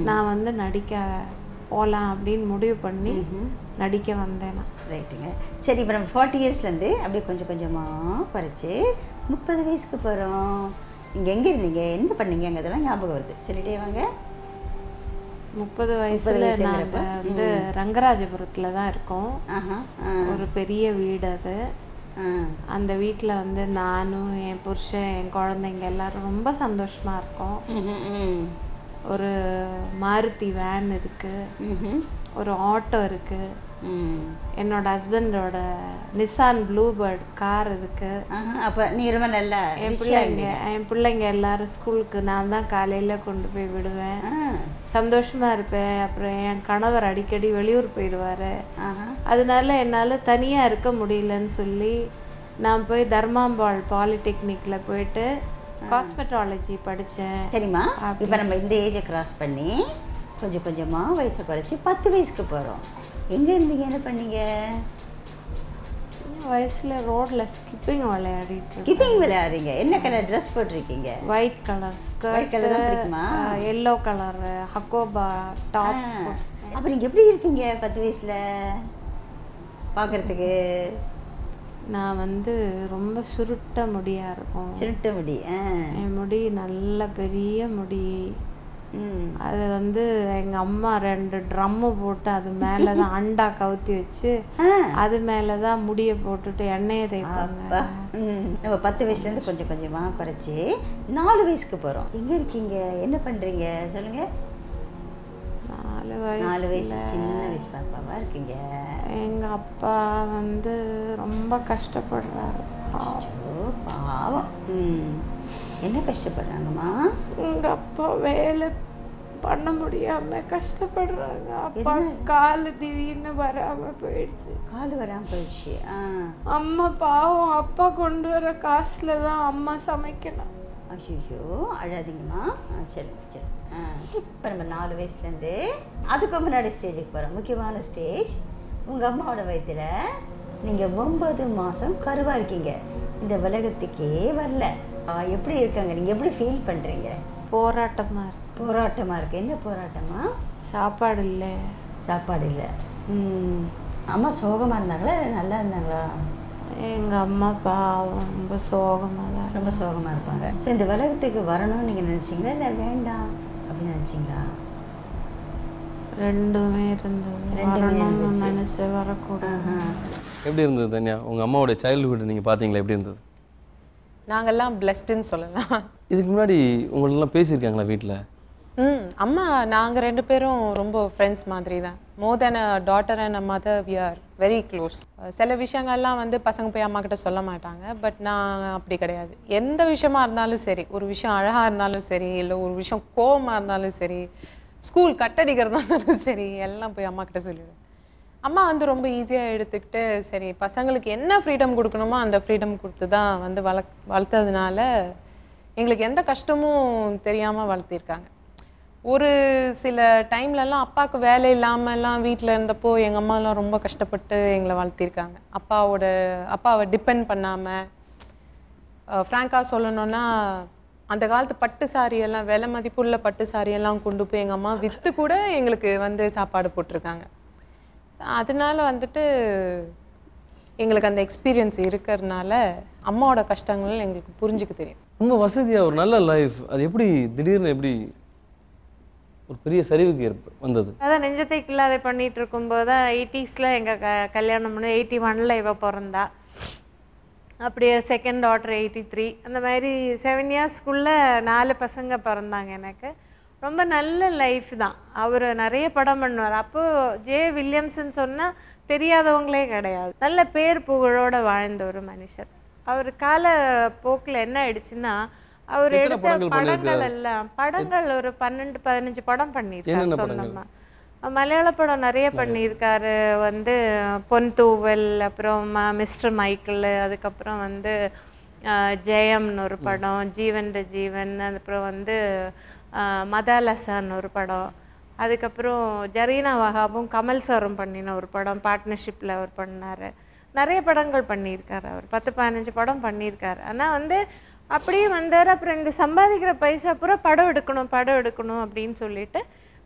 நான் வந்து நடிக்க போகலாம் அப்படின்னு முடிவு பண்ணி நடிக்க வந்தேன். ரைட்டுங்க. சரி, இப்போ நம்ம 40 இயர்ஸ்லேருந்து அப்படியே கொஞ்சம் கொஞ்சமாக குறைச்சி 30 வயசுக்கு போகிறோம். நீங்கள் எங்கே இருந்தீங்க, என்ன பண்ணீங்க, அங்கே அதெல்லாம் ஞாபகம் வருது, சொல்லிட்டே வாங்க. 30 வயசுல நாங்கள் வந்து ரங்கராஜபுரத்தில் தான் இருக்கோம். ஒரு பெரிய வீடு அது. அந்த வீட்டில் வந்து நானும் என் புருஷன் என் குழந்தைங்க எல்லாரும் ரொம்ப சந்தோஷமாக இருக்கோம். ஒரு மாருதி வேன் இருக்குது, ஒரு ஆட்டோ இருக்குது, என்னோட ஹஸ்பண்டோட நிசான் ப்ளூபர்ட் கார் இருக்கு. அப்போ நீ ரொம்ப நல்லா என் பிள்ளைங்க எல்லாரும் ஸ்கூலுக்கு நான் தான் காலையில் கொண்டு போய் விடுவேன். சந்தோஷமாக இருப்பேன். அப்புறம் என் கணவர் அடிக்கடி வெளியூர் போயிடுவார். அதனால என்னால் தனியாக இருக்க முடியலன்னு சொல்லி நான் போய் தர்மாம்பாள் பாலிடெக்னிக்கில் போயிட்டு காஸ்மெட்டாலஜி படித்தேன். சரிம்மா, இப்போ நம்ம இந்த ஏஜை கிராஸ் பண்ணி கொஞ்சம் கொஞ்சமாக வயசை குறைச்சி 10 வயசுக்கு போகிறோம். எங்கே இருந்தீங்க, என்ன பண்ணீங்க? வயசுல ரோட்ல ஸ்கிப்பிங் விளையாடிட்டு. ஸ்கிப்பிங் விளையாடுறீங்க? என்ன கலர் ட்ரெஸ் போட்டிருக்கீங்க? White colour skirt. White colour தான் பிடிக்குமா? Yellow colour Hakoba top. அப்போ நீங்கள் எப்படி இருப்பீங்க 10 வயசில் பார்க்குறதுக்கு? நான் வந்து ரொம்ப சுருட்ட முடியாக இருக்கும். சுருட்ட முடி. என் முடி நல்ல பெரிய முடி. அது வந்து எங்கள் அம்மா 2 ட்ரம்மு போட்டு அது மேலே தான் அண்டா கவுத்தி வச்சு அது மேலே தான் முடியை போட்டுட்டு எண்ணெயை தேய்ப்பாங்க. நம்ம 10 வயசுலேருந்து கொஞ்சம் கொஞ்சமாக குறைச்சி 4 வயசுக்கு போகிறோம். எங்கே இருக்கீங்க, என்ன பண்ணுறீங்க சொல்லுங்கள்? 4 வயசு சின்ன வயசு பாப்பாவா இருக்கீங்க. எங்கள் அப்பா வந்து ரொம்ப கஷ்டப்படுறாரு. பாவம். என்ன கஷ்டப்படுறாங்கம்மா? எங்கள் அப்பா வேலை பண்ண முடியாம கஷ்டப்படுறாங்க. அப்பா காலு திடீர்னு வராம போயிடுச்சு. காலு வராம போயிடுச்சு. அம்மா பாவம், அப்பா கொண்டு வர காசுல தான் அம்மா சமைக்கணும். ஐயோ, அழாதீங்கம்மா. சரி சரி. இப்போ நம்ம 4 வயசுலேருந்து அதுக்கு முன்னாடி ஸ்டேஜுக்கு போகிறோம். முக்கியமான ஸ்டேஜ், உங்கள் அம்மாவோட வயிற்றுல நீங்கள் 9 மாதம் கருவாக இருக்கீங்க. இந்த உலகத்துக்கே வரல. எப்படி இருக்காங்க, நீங்கள் எப்படி ஃபீல் பண்ணுறீங்க? போராட்டமாக இருக்கு. போராட்டமாக இருக்குது. என்ன போராட்டமா? சாப்பாடு இல்லை. சாப்பாடு இல்லை. அம்மா சோகமாக இருந்தாங்களா, நல்லா இருந்தாங்களா? எங்கள் அம்மா பாவம் ரொம்ப சோகமாக தான், ரொம்ப சோகமாக இருப்பாங்க. ஸோ இந்த உலகத்துக்கு வரணும்னு நீங்கள் நினச்சிங்களா, இல்லை வேண்டாம் அப்படின்னு நினச்சிங்களா? ரெண்டுமே இருந்தது. நினச்சி வரக்கூடாது. எப்படி இருந்தது தன்யா, உங்கள் அம்மாவோட சைல்டுஹுட் நீங்கள் பார்த்தீங்களா, எப்படி இருந்தது? நாங்கள்லாம் பிளஸ்டுன்னு சொல்லலாம். இதுக்கு முன்னாடி உங்களெல்லாம் பேசியிருக்காங்களா வீட்டில்? அம்மா நாங்கள் 2 பேரும் ரொம்ப ஃப்ரெண்ட்ஸ் மாதிரி தான். More than a daughter and a mother, we are very close. சில விஷயங்கள்லாம் வந்து பசங்க போய் அம்மா கிட்ட சொல்ல மாட்டாங்க. பட் நான் அப்படி கிடையாது. எந்த விஷயமா இருந்தாலும் சரி, ஒரு விஷயம் அழகாக இருந்தாலும் சரி, இல்லை ஒரு விஷயம் கோவமாக இருந்தாலும் சரி, ஸ்கூல் கட்டடிக்கிறதா இருந்தாலும் சரி, எல்லாம் போய் அம்மா கிட்ட சொல்லிடுவேன். அம்மா வந்து ரொம்ப ஈஸியாக எடுத்துக்கிட்டு சரி பசங்களுக்கு என்ன ஃப்ரீடம் கொடுக்கணுமோ அந்த ஃப்ரீடம் கொடுத்து தான் வந்து வளர்த்ததுனால எங்களுக்கு எந்த கஷ்டமும் தெரியாமல் வளர்த்திருக்காங்க. ஒரு சில டைம்லலாம் அப்பாவுக்கு வேலை இல்லாமல்லாம் வீட்டில் இருந்தப்போ எங்கள் அம்மாலாம் ரொம்ப கஷ்டப்பட்டு எங்களை வளர்த்திருக்காங்க. அப்பாவை டிபெண்ட் பண்ணாமல் ஃப்ராங்காக சொல்லணும்னா அந்த காலத்து பட்டு சாரியெல்லாம் விலை மதிப்புள்ள பட்டு சாரியெல்லாம் கொண்டு போய் எங்கள் அம்மா விற்று கூட எங்களுக்கு வந்து சாப்பாடு போட்டிருக்காங்க. அதனால வந்துட்டு எங்களுக்கு அந்த எக்ஸ்பீரியன்ஸ் இருக்கிறதுனால அம்மாவோட கஷ்டங்கள் எங்களுக்கு புரிஞ்சுக்க தெரியும். ரொம்ப வசதியாக ஒரு நல்ல லைஃப், அது எப்படி திடீர்னு எப்படி ஒரு பெரிய சரிவுக்கு வந்தது? அதான் நெஞ்சத்தை கில்லாதை பண்ணிட்டு இருக்கும்போது தான் 80s எங்கள் கல்யாணம் பண்ணி 81 இவ பிறந்தா. அப்படியே செகண்ட் டாட்டர் 83. அந்த மாதிரி 7 இயர்ஸ்க்குள்ளே 4 பசங்க பிறந்தாங்க எனக்கு. ரொம்ப நல்ல லைஃப் தான். அவர் நிறைய படம் பண்ணுவார். அப்போது ஜே வில்லியம்ஸ்ன்னு சொன்னால் தெரியாதவங்களே கிடையாது. நல்ல பேர் புகழோடு வாழ்ந்த ஒரு மனுஷர். அவர் கால போக்கில் என்ன ஆயிடுச்சுன்னா அவர் எடுத்த படங்கள் எல்லாம் ஒரு 12-15 படம் பண்ணியிருக்காரு சொந்தமாக. மலையாள படம் நிறைய பண்ணியிருக்காரு. வந்து பொன் தூவல், அப்புறம் மிஸ்டர் மைக்கிள், அதுக்கப்புறம் வந்து ஜெயம்னு ஒரு படம், ஜீவன் ட ஜீவன், அப்புறம் வந்து மதாலசான்னு ஒரு படம், அதுக்கப்புறம் ஜரீனா வஹாபும் கமல் சாரும் பண்ணின ஒரு படம் பார்ட்னர்ஷிப்பில் அவர் பண்ணார். நிறைய படங்கள் பண்ணியிருக்காரு. அவர் 10-15 படம் பண்ணியிருக்காரு. ஆனால் வந்து அப்படியே வந்தார். அப்புறம் இந்த சம்பாதிக்கிற பைசா பூரா படம் எடுக்கணும் அப்படின்னு சொல்லிட்டு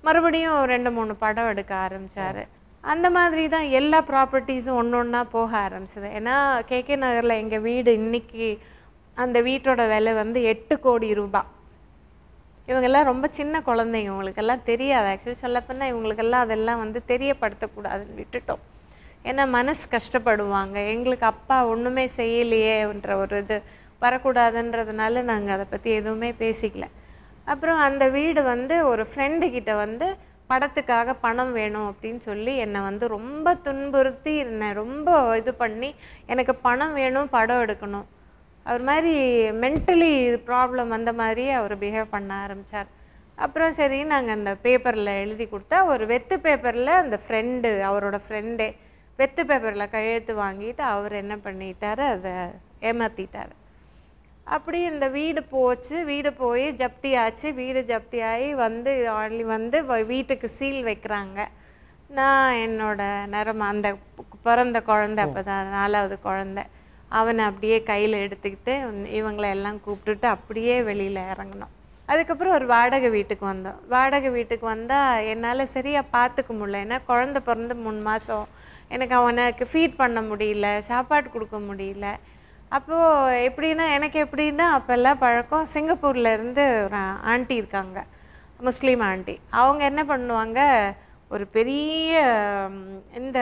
மறுபடியும் 2-3 படம் எடுக்க ஆரம்பித்தார். அந்த மாதிரி தான் எல்லா ப்ராப்பர்ட்டிஸும் ஒன்று ஒன்றா போக ஆரம்பிச்சது. ஏன்னா கேகே நகரில் எங்கள் வீடு இன்னைக்கு அந்த வீட்டோட விலை வந்து 8 கோடி ரூபாய். இவங்கெல்லாம் ரொம்ப சின்ன குழந்தைங்க, இவங்களுக்கெல்லாம் தெரியாது. ஆக்சுவலி சொல்லப்போனால் இவங்களுக்கெல்லாம் அதெல்லாம் வந்து தெரியப்படுத்தக்கூடாதுன்னு விட்டுட்டோம். ஏன்னா மனசு கஷ்டப்படுவாங்க. எங்களுக்கு அப்பா ஒன்றுமே செய்யலையேன்ற ஒரு இது வரக்கூடாதுன்றதுனால நாங்கள் அதை பற்றி எதுவுமே பேசிக்கல. அப்புறம் அந்த வீடு வந்து ஒரு ஃப்ரெண்டுக்கிட்ட வந்து படத்துக்காக பணம் வேணும் அப்படின்னு சொல்லி என்னை வந்து ரொம்ப துன்புறுத்தி என்னை ரொம்ப இது பண்ணி எனக்கு பணம் வேணும், படம் எடுக்கணும், அவர் மாதிரி மென்டலி ப்ராப்ளம் அந்த மாதிரியே அவர் பிஹேவ் பண்ண ஆரம்பித்தார். அப்புறம் சரி நாங்கள் அந்த பேப்பரில் எழுதி கொடுத்தா ஒரு வெத்து பேப்பரில் அந்த ஃப்ரெண்டு, அவரோட ஃப்ரெண்டே வெத்து பேப்பரில் கையெழுத்து வாங்கிட்டு அவர் என்ன பண்ணிட்டார், அதை ஏமாற்றிட்டார். அப்படி இந்த வீடு போச்சு. வீடு போய் ஜப்தி ஆச்சு. வீடு ஜப்தி ஆகி வந்து வந்து வீட்டுக்கு சீல் வைக்கிறாங்க. நான் என்னோட அந்த பிறந்த குழந்தை அப்போ தான் 4வது குழந்தை, அவனை அப்படியே கையில் எடுத்துக்கிட்டு இவங்களை எல்லாம் கூப்பிட்டுட்டு அப்படியே வெளியில் இறங்கினோம். அதுக்கப்புறம் ஒரு வாடகை வீட்டுக்கு வந்தோம். வாடகை வீட்டுக்கு வந்தால் என்னால் சரியாக பார்த்துக்க முடியல. ஏன்னா குழந்தை பிறந்து 3 மாதம், எனக்கு அவனுக்கு ஃபீட் பண்ண முடியல, சாப்பாடு கொடுக்க முடியல. அப்போது எனக்கு எப்படின்னா அப்போல்லாம் பழக்கம், சிங்கப்பூரில் இருந்து ஒரு ஆண்டி இருக்காங்க, முஸ்லீம் ஆண்டி. அவங்க என்ன பண்ணுவாங்க, ஒரு பெரிய இந்த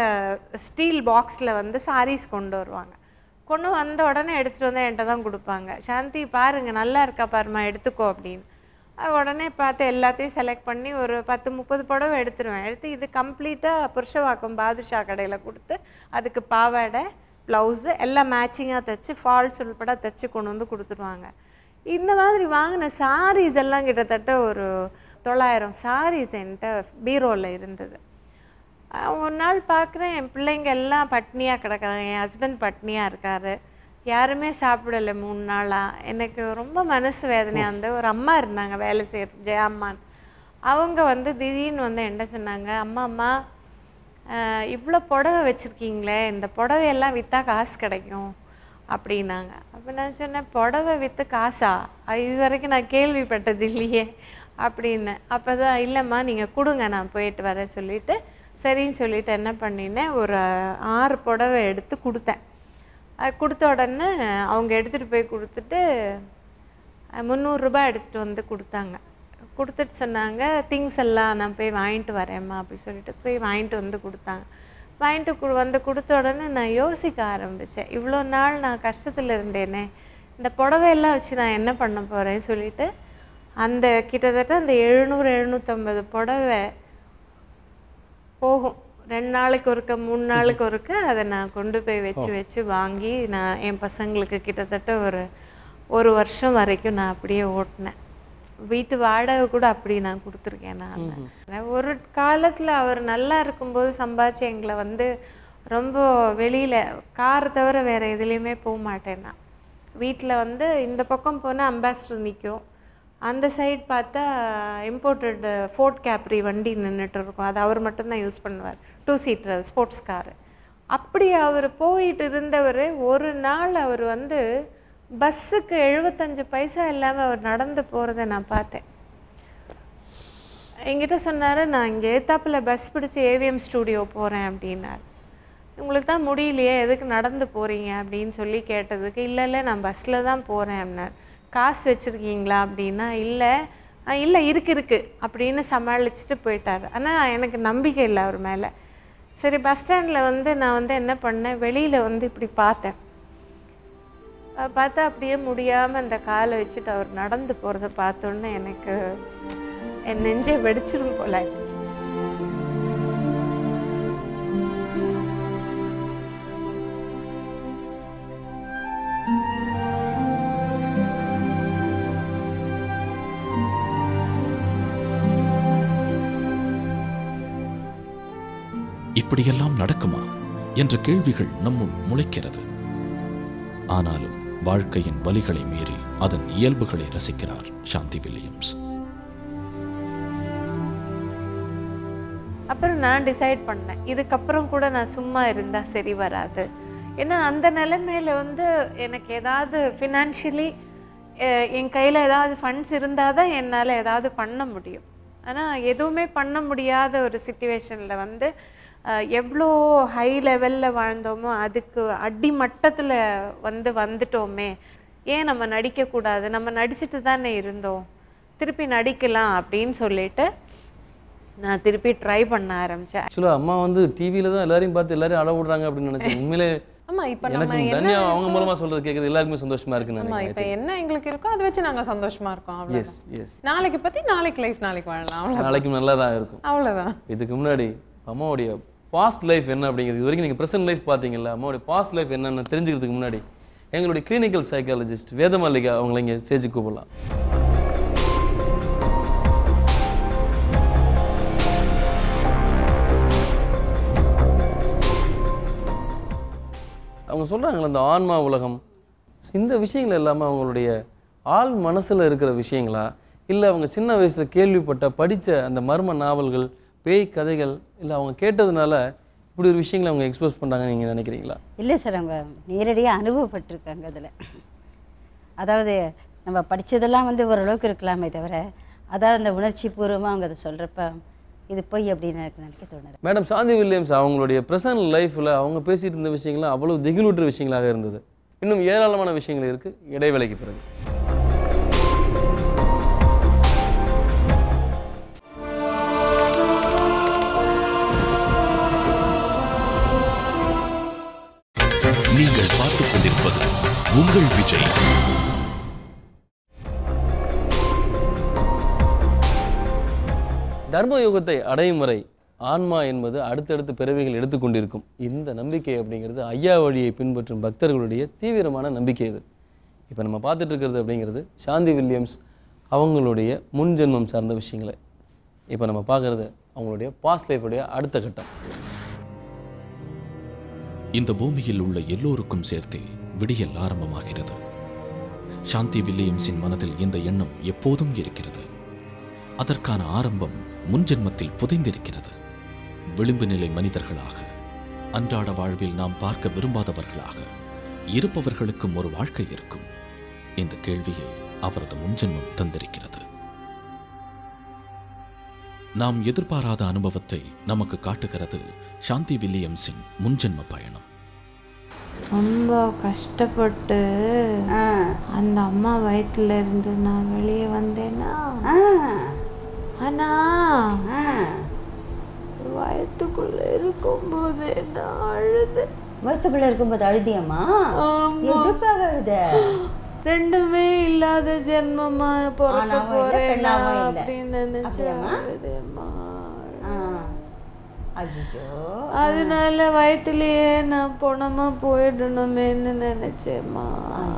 ஸ்டீல் பாக்ஸில் வந்து சாரீஸ் கொண்டு வருவாங்க. கொண்டு வந்த உடனே எடுத்துகிட்டு வந்து என்கிட்ட தான் கொடுப்பாங்க. சாந்தி பாருங்கள் நல்லா இருக்கா பாருமா, எடுத்துக்கோ அப்படின்னு. உடனே பார்த்து எல்லாத்தையும் செலக்ட் பண்ணி ஒரு 10-30 புடவை எடுத்துருவேன். எடுத்து இது கம்ப்ளீட்டாக புருஷவாக்கம் பாதுஷா கடையில் கொடுத்து அதுக்கு பாவாடை ப்ளவுஸு எல்லாம் மேட்சிங்காக தைச்சி ஃபால்ஸ் உள்பட தைச்சி கொண்டு வந்து கொடுத்துருவாங்க. இந்த மாதிரி வாங்கின சாரீஸ் எல்லாம் கிட்டத்தட்ட ஒரு 900 சாரீஸ் என்கிட்ட பீரோவில் இருந்தது. ஒரு நாள் பார்க்குறேன் என் பிள்ளைங்க எல்லாம் பட்னியாக கிடக்கிறாங்க, என் ஹஸ்பண்ட் பட்னியாக இருக்கார், யாருமே சாப்பிடலை 3 நாளாக. எனக்கு ரொம்ப மனசு வேதனையாக வந்து ஒரு அம்மா இருந்தாங்க வேலை செய்கிற ஜெயம்மான். அவங்க வந்து திடீர்னு வந்து என்ன சொன்னாங்க, அம்மா இவ்வளோ புடவை வச்சுருக்கீங்களே, இந்த புடவையெல்லாம் விற்றா காசு கிடைக்கும் அப்படின்னாங்க. அப்போ நான் சொன்னேன், புடவை விற்று காசா, இது வரைக்கும் நான் கேள்விப்பட்டது இல்லையே அப்படின்னு. அப்போ தான் இல்லைம்மா நீங்கள் கொடுங்க நான் போயிட்டு வரேன் சொல்லிவிட்டு சரின்னு சொல்லிவிட்டு என்ன பண்ணினேன், ஒரு 6 புடவை எடுத்து கொடுத்தேன். அது கொடுத்த உடனே அவங்க எடுத்துகிட்டு போய் கொடுத்துட்டு 300 ரூபாய் எடுத்துகிட்டு வந்து கொடுத்தாங்க. கொடுத்துட்டு சொன்னாங்க, திங்ஸ் எல்லாம் நான் போய் வாங்கிட்டு வரேம்மா அப்படி சொல்லிட்டு போய் வாங்கிட்டு வந்து கொடுத்தாங்க. வாங்கிட்டு வந்து கொடுத்த உடனே நான் யோசிக்க ஆரம்பித்தேன், இவ்வளோ நாள் நான் கஷ்டத்தில் இருந்தேனே, இந்த புடவையெல்லாம் வச்சு நான் என்ன பண்ண போகிறேன்னு சொல்லிட்டு அந்த கிட்டத்தட்ட அந்த 700-750 புடவை போகும். 2 நாளைக்கு ஒருக்க 3 நாளுக்கு ஒருக்க அதை நான் கொண்டு போய் வச்சு வாங்கி நான் என் பசங்களுக்கு கிட்டத்தட்ட ஒரு வருஷம் வரைக்கும் நான் அப்படியே ஓட்டினேன். வீட்டு வாடகை கூட அப்படி நான் கொடுத்துருக்கேன். நான் ஒரு காலத்தில் அவர் நல்லா இருக்கும்போது சம்பாதிச்சு எங்களை வந்து ரொம்ப வெளியில் காரை தவிர வேறு எதுலேயுமே போக மாட்டேன். நான் வீட்டில் வந்து இந்த பக்கம் போனால் அம்பாஸ்டர் நிற்கும், அந்த சைட் பார்த்தா இம்போர்ட்டட் ஃபோர்ட் கேப்ரி வண்டி நின்றுட்டு இருக்கும். அது அவர் மட்டும்தான் யூஸ் பண்ணுவார், 2 சீட்டர் ஸ்போர்ட்ஸ் காரு. அப்படி அவர் போயிட்டு இருந்தவர் ஒரு நாள் அவர் வந்து பஸ்ஸுக்கு 75 பைசா இல்லாமல் அவர் நடந்து போகிறத நான் பார்த்தேன். என்கிட்ட சொன்னார், நான் இங்கே ஏத்தாப்பில் பஸ் பிடிச்சி ஏவிஎம் ஸ்டூடியோ போகிறேன் அப்படின்னார். உங்களுக்கு தான் முடியலையே, எதுக்கு நடந்து போகிறீங்க அப்படின்னு சொல்லி கேட்டதுக்கு, இல்லை நான் பஸ்ஸில் தான் போகிறேன் அப்படின்னார். காசு வச்சுருக்கீங்களா அப்படின்னா, இல்லை இருக்கு அப்படின்னு சமாளிச்சுட்டு போயிட்டார். ஆனால் எனக்கு நம்பிக்கை இல்லை அவர் மேலே. சரி, பஸ் ஸ்டாண்டில் வந்து நான் வந்து என்ன பண்ணேன், வெளியில் வந்து இப்படி பார்த்தேன். பார்த்தா அப்படியே முடியாமல் அந்த காலை வச்சுட்டு அவர் நடந்து போகிறத பார்த்தோன்னே எனக்கு என் நெஞ்சை வெடிச்சிரும் போல ஆயிடுச்சு. இப்படியெல்லாம் நடக்குமா என்ற கேள்விகள் நம்முள் முளைக்கிறது. ஆனாலும் வாழ்க்கையின் வலிகளை மீறி அதன் இயல்புகளை ரசிக்கிறார் சாந்தி வில்லியம்ஸ். அப்புறம் நான் டிசைட் பண்ணேன், இதுக்கப்புறம் கூட நான் சும்மா இருந்தால் சரி வராது. ஏன்னா அந்த நிலைமையில வந்து எனக்கு ஏதாவது ஃபினான்ஷியலி என் கையில் ஏதாவது ஃபண்ட்ஸ் இருந்தால் தான் என்னால் ஏதாவது பண்ண முடியும். ஆனால் எதுவுமே பண்ண முடியாத ஒரு சிச்சுவேஷனில் வந்து எவ்வளோ ஹை லெவலில் வாழ்ந்தோமோ அதுக்கு அடிமட்டத்தில் வந்துட்டோமே, ஏன் நம்ம நடிக்கக்கூடாது, நம்ம நடிச்சுட்டு தானே இருந்தோம், திருப்பி நடிக்கலாம் அப்படின்னு சொல்லிட்டு நான் திருப்பி ட்ரை பண்ண ஆரம்பித்தேன். ஆக்சுவலாக அம்மா வந்து டிவியில் தான் எல்லாரையும் பார்த்து எல்லாரையும் அட விடுறாங்க அப்படின்னு நினச்சேன். உண்மையிலே இப்போ எனக்கு தனியா அவங்க மூலமா சொல்றது கேட்குறது எல்லாருக்குமே சந்தோஷமா இருக்குன்னு நினைக்கிறேன். இப்போ என்ன எங்களுக்கு இருக்கோ அதை வச்சு நாங்கள் சந்தோஷமா இருக்கோம். நாளைக்கு பற்றி நாளைக்கு லைஃப் நாளைக்கு வாழலாம், நாளைக்கும் நல்லா தான் இருக்கும், அவ்வளோதான். இதுக்கு முன்னாடி அம்மாவுடைய பாஸ்ட் லைஃப் என்ன அப்படிங்கிறது, இது வரைக்கும் நீங்கள் ப்ரெசென்ட் லைஃப் பார்த்தீங்கல்ல, அம்மாவுடைய பாஸ்ட் லைஃப் என்னென்னு தெரிஞ்சுக்கிறதுக்கு முன்னாடி எங்களுடைய கிளினிக்கல் சைக்காலஜிஸ்ட் வேதமல்லிகா அவங்கள இங்கே ஸ்டேஜுக்கு கூப்பிடலாம். அவங்க சொல்கிறாங்களே இந்த ஆன்மா உலகம், இந்த விஷயங்கள் எல்லாமே அவங்களுடைய ஆள் மனசில் இருக்கிற விஷயங்களா, இல்லை அவங்க சின்ன வயசில் கேள்விப்பட்ட படித்த அந்த மர்ம நாவல்கள், பேய் கதைகள், இல்லை அவங்க கேட்டதுனால இப்படி ஒரு விஷயங்களை அவங்க எக்ஸ்போஸ் பண்ணுறாங்கன்னு நீங்கள் நினைக்கிறீங்களா? இல்லை சார், அவங்க நேரடியாக அனுபவப்பட்டிருக்காங்க அதில். அதாவது நம்ம படித்ததெல்லாம் வந்து ஓரளவுக்கு இருக்கலாமே தவிர, அதாவது அந்த உணர்ச்சி பூர்வமாக அவங்க அதை சொல்கிறப்ப இது போய் அப்படின்னு எனக்கு நினைக்க தோணுது. மேடம் சாந்தி வில்லியம்ஸ் அவங்களுடைய ப்ரெசன்ட் லைஃப்பில் அவங்க பேசிகிட்டு இருந்த விஷயங்கள்லாம் அவ்வளோ திகிலூட்டுற விஷயங்களாக இருந்தது. இன்னும் ஏராளமான விஷயங்கள் இருக்குது. இடைவேளைக்கு பிறகு நீங்கள் பார்த்துக் கொண்டிருப்பது உங்கள் விஜய். தர்மயுகத்தை அடையும் வரை ஆன்மா என்பது அடுத்தடுத்து பிறவிகள் எடுத்துக்கொண்டிருக்கும். இந்த நம்பிக்கை அப்படிங்கிறது ஐயா வழியை பின்பற்றும் பக்தர்களுடைய தீவிரமான நம்பிக்கை. இது இப்போ நம்ம பார்த்துட்டு இருக்கிறது அப்படிங்கிறது சாந்தி வில்லியம்ஸ் அவங்களுடைய முன் ஜென்மம் சார்ந்த விஷயங்களை. இப்போ நம்ம பார்க்குறது அவங்களுடைய பாஸ்ட் லைஃபுடைய அடுத்த கட்டம். இந்த பூமியில் உள்ள எல்லோருக்கும் சேர்த்தே விடியல் ஆரம்பமாகிறது. சாந்தி வில்லியம்ஸின் மனதில் இந்த எண்ணம் எப்போதும் இருக்கிறது. அதற்கான ஆரம்பம் முன்ஜென்மத்தில் புதைந்திருக்கிறது. விளிம்பு நிலை மனிதர்களாக, அன்றாட வாழ்வில் நாம் பார்க்க விரும்பாதவர்களாக இருப்பவர்களுக்கும் ஒரு வாழ்க்கை இருக்கும். இந்த கேள்வியை அவரது முன்ஜென்மம் தந்திருக்கிறது. நாம் எதிர்பாராத அனுபவத்தை நமக்கு காட்டுகிறது சாந்தி வில்லியம்ஸின் முன்ஜென்ம பயணம். ரொம்ப கஷ்டப்பட்டு அந்த அம்மா வயிற்றுல இருந்து நான் வெளியே வந்தேன்னா, ஆனா வயிற்றுக்குள்ள இருக்கும்போது நான் அழுதேன். வயிற்றுக்குள்ள இருக்கும்போது அழுதியம்மா? எதுக்காக அழுத? ரெண்டுமே இல்லாத ஜென்மமா பிறக்க போறேன் அப்படின்னு நினைச்சேன். அதனால வயிற்றுலயே நான் பொணமா போயிடணுமேன்னு நினைச்சேம்மா.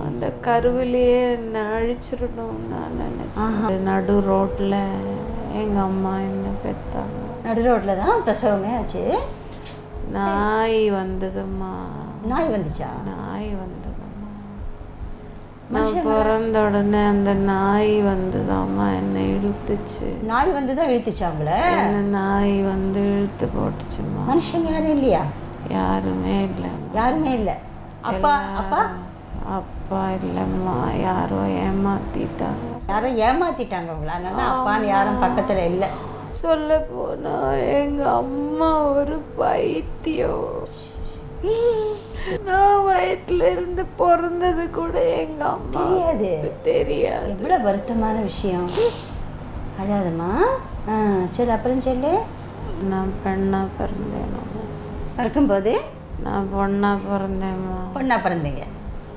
அந்த கருவிலேயே என்ன அழிச்சிடணும் நான் நினைச்சேன். நடு ரோட்ல எங்க அம்மா என்ன பெத்தாங்க. நடு ரோட்ல தான் பிரசவமே ஆச்சு. நாய் வந்ததும்மா. நாய் வந்துச்சா? நாய் வந்ததும்மா. நான் பிறந்த உடனே அந்த நாய் வந்துதாம்மா என்னை இழுத்துச்சு. நாய் வந்துதான் இழுத்துச்சாங்கள? நாய் வந்து இழுத்து போட்டுச்சுமா. மனுஷங்க யாரும் இல்லையா? யாருமே இல்லை. யாருமே இல்லை. அப்பா அப்பா அப்பா இல்லைம்மா, யாரோ ஏமாத்திட்டாங்க. யாரும் ஏமாத்திட்டாங்க உங்களை, அதனால தான் அப்பான்னு யாரும் பக்கத்தில் இல்லை. சொல்ல போனா எங்க அம்மா ஒரு பைத்தியம். நான் வயிற்றுல இருந்து பிறந்தது கூட எங்க அம்மா தெரியாது. எவ்வளோ வருத்தமான விஷயம். அழாதம்மா. சரி, அப்புறம் சொல்லு. நான் பெண்ணா பிறந்தேன். பிறக்கும்போது நான் பொண்ணா பிறந்தேம்மா. பொண்ணா பிறந்தீங்க.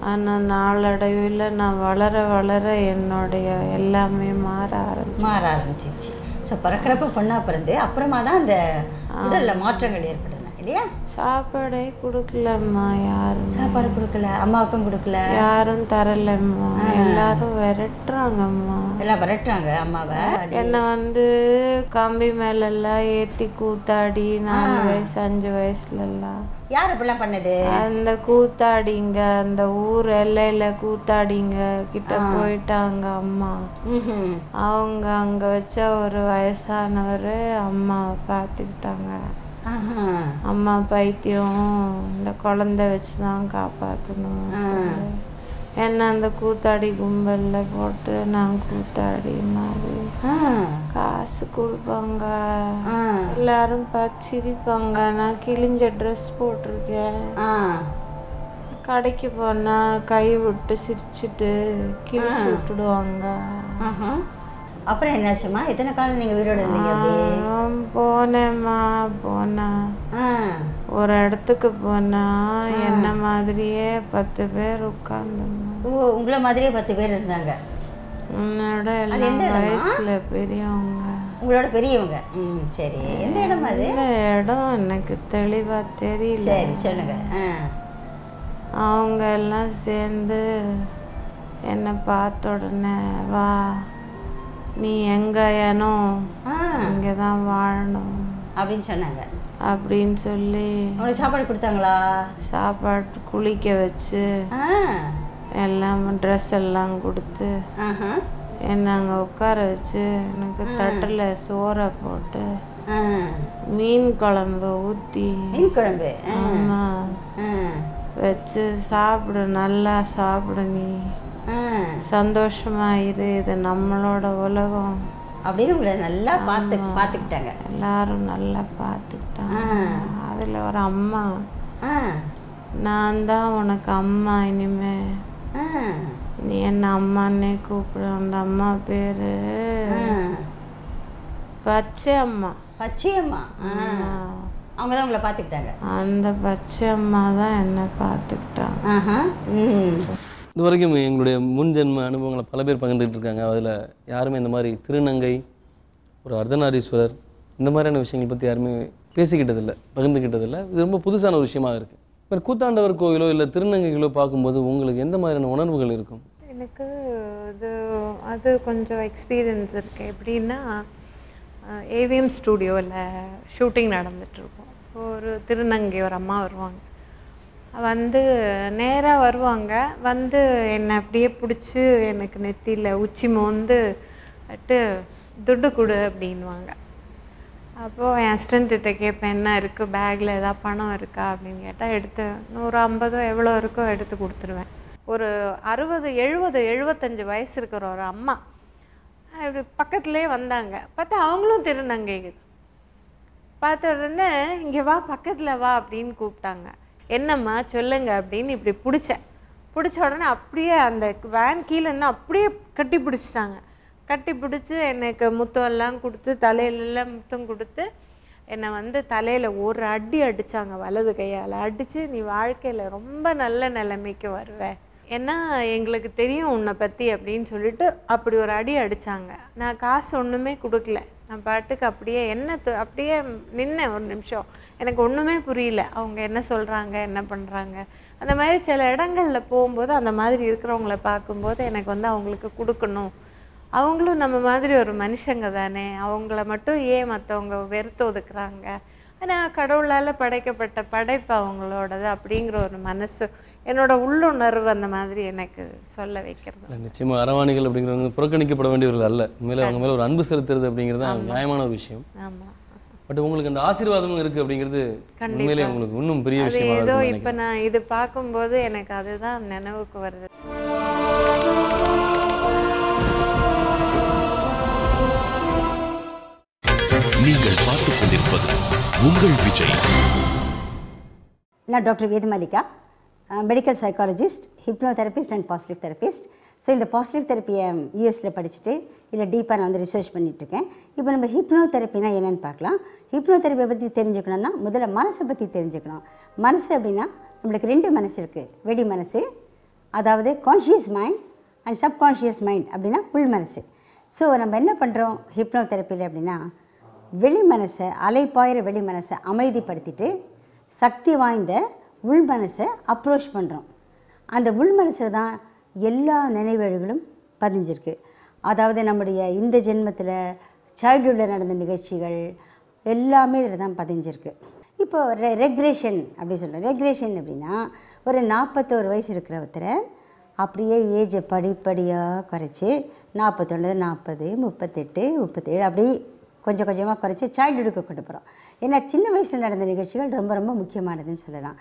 ஆனால் நாளடைவில் நான் வளர வளர என்னுடைய எல்லாமே மாற ஆரம்பிச்சிருச்சு. ஸோ பிறக்கிறப்ப பொண்ணா பிறந்து அப்புறமா தான் அந்த உடலில் மாற்றங்கள் ஏற்படுது இல்லையா? சாப்பாடே கொடுக்கலம்மா. யாரும் சாப்பாடு கொடுக்கல, அம்மாவுக்கும் கொடுக்கல, யாரும் தரலம்மா. எல்லாரும் விரட்டுறாங்கம்மா. எல்லாம் விரட்டுறாங்க அம்மாவை. என்னை வந்து கம்பி மேலெல்லாம் ஏற்றி கூத்தாடி 4 வயசு 5 வயசுலலாம். யார் இப்படிலாம் பண்ணது? அந்த கூத்தாடிங்க, அந்த ஊர் எல்லையில கூத்தாடிங்க கிட்ட போயிட்டாங்க அம்மா. அவங்க அங்கே வச்ச ஒரு வயசானவர் அம்மாவை பார்த்துக்கிட்டாங்க. அம்மா பைத்தியம், இந்த குழந்தை வச்சு தான் காப்பாற்றணும். என்ன அந்த கூத்தாடி கும்பலில் போட்டு நான் கூத்தாடி மாதிரி காசு கொடுப்பாங்க. எல்லாரும் பார்த்து சிரிப்பாங்க. நான் கிழிஞ்ச ட்ரெஸ் போட்டிருக்கேன். கடைக்கு போனால் கை விட்டு சிரிச்சுட்டு கிழிச்சு விட்டுடுவாங்க. அப்புறம் என்னாச்சுமா? எத்தனை காலம் நீங்கள் உயிரோடு இருந்தீங்க? போனேம்மா. ஒரு இடத்துக்கு போனா என்ன மாதிரியே 10 பேர் உட்கார்ந்தாங்க. ஓ, உங்களை மாதிரியே 10 பேர் இருந்தாங்க. உன்னோட எல்லா வயசுல பெரியவங்க. உங்களோட பெரியவங்க. சரி, எந்த இடம் அது? இந்த இடம் எனக்கு தெளிவா தெரியல. சரி, சொல்லுங்க. அவங்க எல்லாம் சேர்ந்து என்னை பார்த்த உடனே, வா நீ எங்க ஏனோ இங்கே தான் வாழணும் அப்படின்னு சொன்னாங்க. அப்படின்னு சொல்லி உங்களுக்கு சாப்பாடு கொடுத்தாங்களா? சாப்பாடு குளிக்க வச்சு எல்லாம் ட்ரெஸ் எல்லாம் கொடுத்து என்னை அங்கே உட்கார வச்சு எனக்கு தட்டில் சோறை போட்டு மீன் குழம்பு ஊற்றி. மீன் குழம்பு? ஆமாம், வச்சு சாப்பிடு, நல்லா சாப்பிடு, நீ சந்தோஷமா இரு, இது நம்மளோட உலகம் அப்படின்னு உங்களை நல்லா பார்த்துக்கிட்டாங்க. எல்லாரும் நல்லா பார்த்துக்கிட்டாங்க. அதில் ஒரு அம்மா, நான் தான் உனக்கு அம்மா, இனிமே நீ என்ன அம்மான்னே கூப்பிடு. அந்த அம்மா பேரு பச்சை அம்மா. பச்சை அம்மா அவங்க தான் உங்களை பார்த்துக்கிட்டாங்க. அந்த பச்சை அம்மா தான் என்னை பார்த்துக்கிட்டாங்க. இது வரைக்கும் எங்களுடைய முன்ஜென்ம அனுபவங்களை பல பேர் பகிர்ந்துகிட்டு இருக்காங்க. அதில் யாருமே இந்த மாதிரி திருநங்கை, ஒரு அர்த்தநாரீஸ்வரர், இந்த மாதிரியான விஷயங்கள் பற்றி யாருமே பேசிக்கிட்டதில்லை, பகிர்ந்துக்கிட்டதில்லை. இது ரொம்ப புதுசான ஒரு விஷயமாக இருக்குது. இப்போ கூத்தாண்டவர் கோயிலோ இல்லை திருநங்கைகளோ பார்க்கும்போது உங்களுக்கு எந்த மாதிரியான உணர்வுகள் இருக்கும்? எனக்கு அது கொஞ்சம் எக்ஸ்பீரியன்ஸ் இருக்குது. எப்படின்னா, ஏவிஎம் ஸ்டூடியோவில் ஷூட்டிங் நடந்துகிட்ருக்கோம். ஒரு திருநங்கை ஒரு அம்மா வருவாங்க. வந்து நேராக வருவாங்க. வந்து என்னை அப்படியே பிடிச்சி எனக்கு நெத்தியில் உச்சி மோந்து அட்டு துட்டு கொடு அப்படின்வாங்க. அப்போது என் அசிஸ்டண்ட்டிட்ட கேட்பேன், என்ன இருக்குது பேக்கில், ஏதாவது பணம் இருக்கா அப்படின்னு கேட்டால் எடுத்து 150 எவ்வளோ இருக்கோ எடுத்து கொடுத்துருவேன். ஒரு 60, 70, 75 வயசு இருக்கிற ஒரு அம்மா இப்படி பக்கத்துலேயே வந்தாங்க. பார்த்தா அவங்களும் திருநங்கைகள். பார்த்த உடனே இங்கே வா, பக்கத்தில் வா அப்படின்னு கூப்பிட்டாங்க. என்னம்மா சொல்லுங்க அப்படின்னு இப்படி பிடிச்ச உடனே அப்படியே அந்த வேன் கீழேன்னா அப்படியே கட்டி பிடிச்சிட்டாங்க. கட்டி பிடிச்சி எனக்கு முத்தம் எல்லாம் கொடுத்து, தலையிலெல்லாம் முத்தம் கொடுத்து, என்னை வந்து தலையில் ஒரு அடி அடித்தாங்க, வலது கையால் அடித்து, நீ வாழ்க்கையில் ரொம்ப நல்ல நிலைமைக்கு வருவேன், ஏன்னா எங்களுக்கு தெரியும் உன்னை பற்றி அப்படின்னு சொல்லிட்டு அப்படி ஒரு அடி அடித்தாங்க. நான் காசு ஒன்றுமே கொடுக்கல. நான் பாட்டுக்கு அப்படியே அப்படியே நின்னேன் ஒரு நிமிஷம். எனக்கு ஒன்றுமே புரியல, அவங்க என்ன சொல்கிறாங்க, என்ன பண்ணுறாங்க. அந்த மாதிரி சில இடங்களில் போகும்போது அந்த மாதிரி இருக்கிறவங்கள பார்க்கும்போது எனக்கு வந்து அவங்களுக்கு கொடுக்கணும். அவங்களும் நம்ம மாதிரி ஒரு மனுஷங்க தானே, அவங்கள மட்டும் ஏன் மற்றவங்க வெறுத்து ஒதுக்குறாங்க. ஆனால் கடவுளால் படைக்கப்பட்ட படைப்பு அவங்களோடது அப்படிங்கிற ஒரு மனசு, என்னோட உள்ளுணர்வு அந்த மாதிரி எனக்கு சொல்ல வைக்கிறது. நிச்சயமாக அரவாணிகள் அப்படிங்கிறவங்க புறக்கணிக்கப்பட வேண்டியவர்கள் அல்ல. உண்மையிலே அவங்க மேலே ஒரு அன்பு செலுத்துறது அப்படிங்கிறது தான் நியாயமான ஒரு விஷயம். ஆமாம். பட் உங்களுக்கு அந்த ஆசீர்வாதமும் இருக்கு அப்படிங்கிறது உண்மையிலேயே உங்களுக்கு இன்னும் பெரிய அது விஷயமா ஏதோ இருக்கும்னு இப்போ நான் இது பார்க்கும்போது எனக்கு அதுதான் நினைவுக்கு வருது. நீங்கள் பார்த்துக் கொண்டிருப்பது உங்கள் விஜய். நான் doctor Vedamalika, medical psychologist, hypnotherapist and positive therapist. So இந்த பாசிட்டிவ் தெரப்பியை யூஎஸில் படிச்சுட்டு இதில் டீப்பாக நான் வந்து ரிசர்ச் பண்ணிகிட்ருக்கேன். இப்போ நம்ம ஹிப்னோதெரப்பினா என்னென்னு பார்க்கலாம். ஹிப்னோதெரப்பியை பற்றி தெரிஞ்சுக்கணுன்னா முதல்ல மனசை பற்றி தெரிஞ்சுக்கணும். மனசு அப்படின்னா நம்மளுக்கு 2 மனசு இருக்குது. வெளி மனசு, அதாவது conscious mind, and subconscious mind அப்படின்னா உள் மனசு. ஸோ நம்ம என்ன பண்ணுறோம் ஹிப்னோதெரப்பியில் அப்படின்னா, வெளி மனசை, அலைப்பாயிற வெளி மனசை அமைதிப்படுத்திட்டு சக்தி வாய்ந்த உள் மனசை அப்ரோச் பண்ணுறோம். அந்த உள் மனசில் தான் எல்லா நினைவுகளும் பதிஞ்சிருக்கு. அதாவது நம்முடைய இந்த ஜென்மத்தில் சைல்டுஹுட்டில் நடந்த நிகழ்ச்சிகள் எல்லாமே இதில் தான் பதிஞ்சிருக்கு. இப்போது ரெக்ரேஷன் அப்படி சொல்கிறோம். ரெக்ரேஷன் அப்படின்னா ஒரு 41 வயசு இருக்கிற ஒருத்தரை அப்படியே ஏஜை படிப்படியாக குறைச்சி 41, 40, 38, 37 அப்படி கொஞ்சம் கொஞ்சமாக குறைச்சி சைல்டுஹுட்டுக்கு கொண்டு போகிறோம். ஏன்னா சின்ன வயசில் நடந்த நிகழ்ச்சிகள் ரொம்ப ரொம்ப முக்கியமானதுன்னு சொல்லலாம்.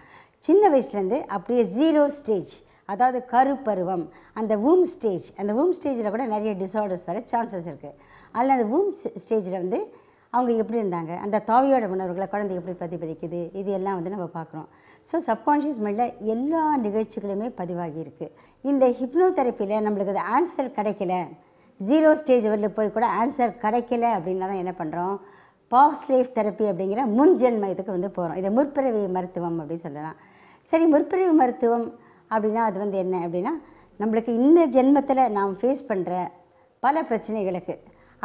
சின்ன வயசுலேருந்து அப்படியே 0 ஸ்டேஜ், அதாவது கருப்பருவம், அந்த வூம் ஸ்டேஜ், அந்த வூம் ஸ்டேஜில் கூட நிறைய டிஸார்டர்ஸ் வர சான்சஸ் இருக்குது. அதில் அந்த வூம் ஸ்டேஜில் வந்து அவங்க எப்படி இருந்தாங்க, அந்த தாவியோட உணர்வுகளை குழந்தை எப்படி பிரதிபலிக்குது, இது எல்லாம் வந்து நம்ம பார்க்குறோம். ஸோ சப்கான்ஷியஸ் மைண்டில் எல்லா நிகழ்ச்சிகளுமே பதிவாகி இருக்குது. இந்த ஹிப்னோதெரப்பியில் நம்மளுக்கு அது ஆன்சர் கிடைக்கல, 0 ஸ்டேஜ் வரல போய் கூட ஆன்சர் கிடைக்கல அப்படின்னா தான் என்ன பண்ணுறோம், பாஸ்ட் லைஃப் தெரப்பி அப்படிங்கிற முன்ஜென்ம இதுக்கு வந்து போகிறோம். இதை முற்பிறவி மருத்துவம் அப்படின்னு சொல்லலாம். சரி, முற்பிறவி மருத்துவம் அப்படின்னா அது வந்து என்ன அப்படின்னா, நம்மளுக்கு இந்த ஜென்மத்தில் நாம் ஃபேஸ் பண்ணுற பல பிரச்சனைகளுக்கு,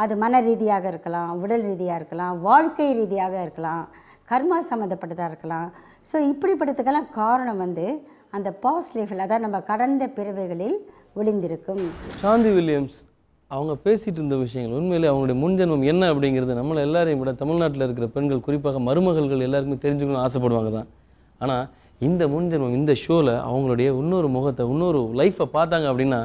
அது மன ரீதியாக இருக்கலாம், உடல் ரீதியாக இருக்கலாம், வாழ்க்கை ரீதியாக இருக்கலாம், கர்மா சம்மந்தப்பட்டதாக இருக்கலாம். ஸோ இப்படிப்பட்டதுக்கெல்லாம் காரணம் வந்து அந்த பாஸ்ட் லைஃப்பில், அதாவது நம்ம கடந்த பிறவைகளில் ஒளிந்திருக்கும். சாந்தி வில்லியம்ஸ் அவங்க பேசிகிட்டு இருந்த விஷயங்கள் உண்மையிலே அவங்களுடைய முன்ஜென்மம் என்ன அப்படிங்கிறது நம்மளை எல்லாரையும் விட தமிழ்நாட்டில் இருக்கிற பெண்கள், குறிப்பாக மருமகள்கள் எல்லாருக்குமே தெரிஞ்சுக்கணும்னு ஆசைப்படுவாங்க தான். ஆனால் இந்த முன்ஜென்மம், இந்த ஷோவில் அவங்களுடைய இன்னொரு முகத்தை, இன்னொரு லைஃப்பை பார்த்தாங்க அப்படின்னா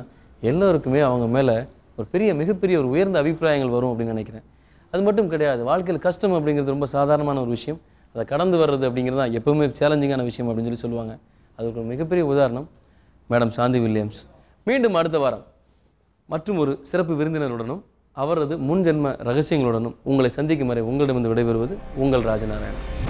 எல்லோருக்குமே அவங்க மேலே ஒரு மிகப்பெரிய ஒரு உயர்ந்த அபிப்பிராயங்கள் வரும் அப்படின்னு நினைக்கிறேன். அது மட்டும் கிடையாது, வாழ்க்கையில் கஷ்டம் அப்படிங்கிறது ரொம்ப சாதாரணமான ஒரு விஷயம். அதை கடந்து வர்றது அப்படிங்கிறது தான் எப்போவுமே சேலஞ்சிங்கான விஷயம் அப்படின்னு சொல்லுவாங்க. அதுக்கு ஒரு மிகப்பெரிய உதாரணம் மேடம் சாந்தி வில்லியம்ஸ். மீண்டும் அடுத்த வாரம் மற்றும் ஒரு சிறப்பு விருந்தினருடனும் அவரது முன்ஜென்ம ரகசியங்களுடனும் உங்களை சந்திக்கும் வரை உங்களிடமிருந்து விடைபெறுவது உங்கள் ராஜநாராயணன்.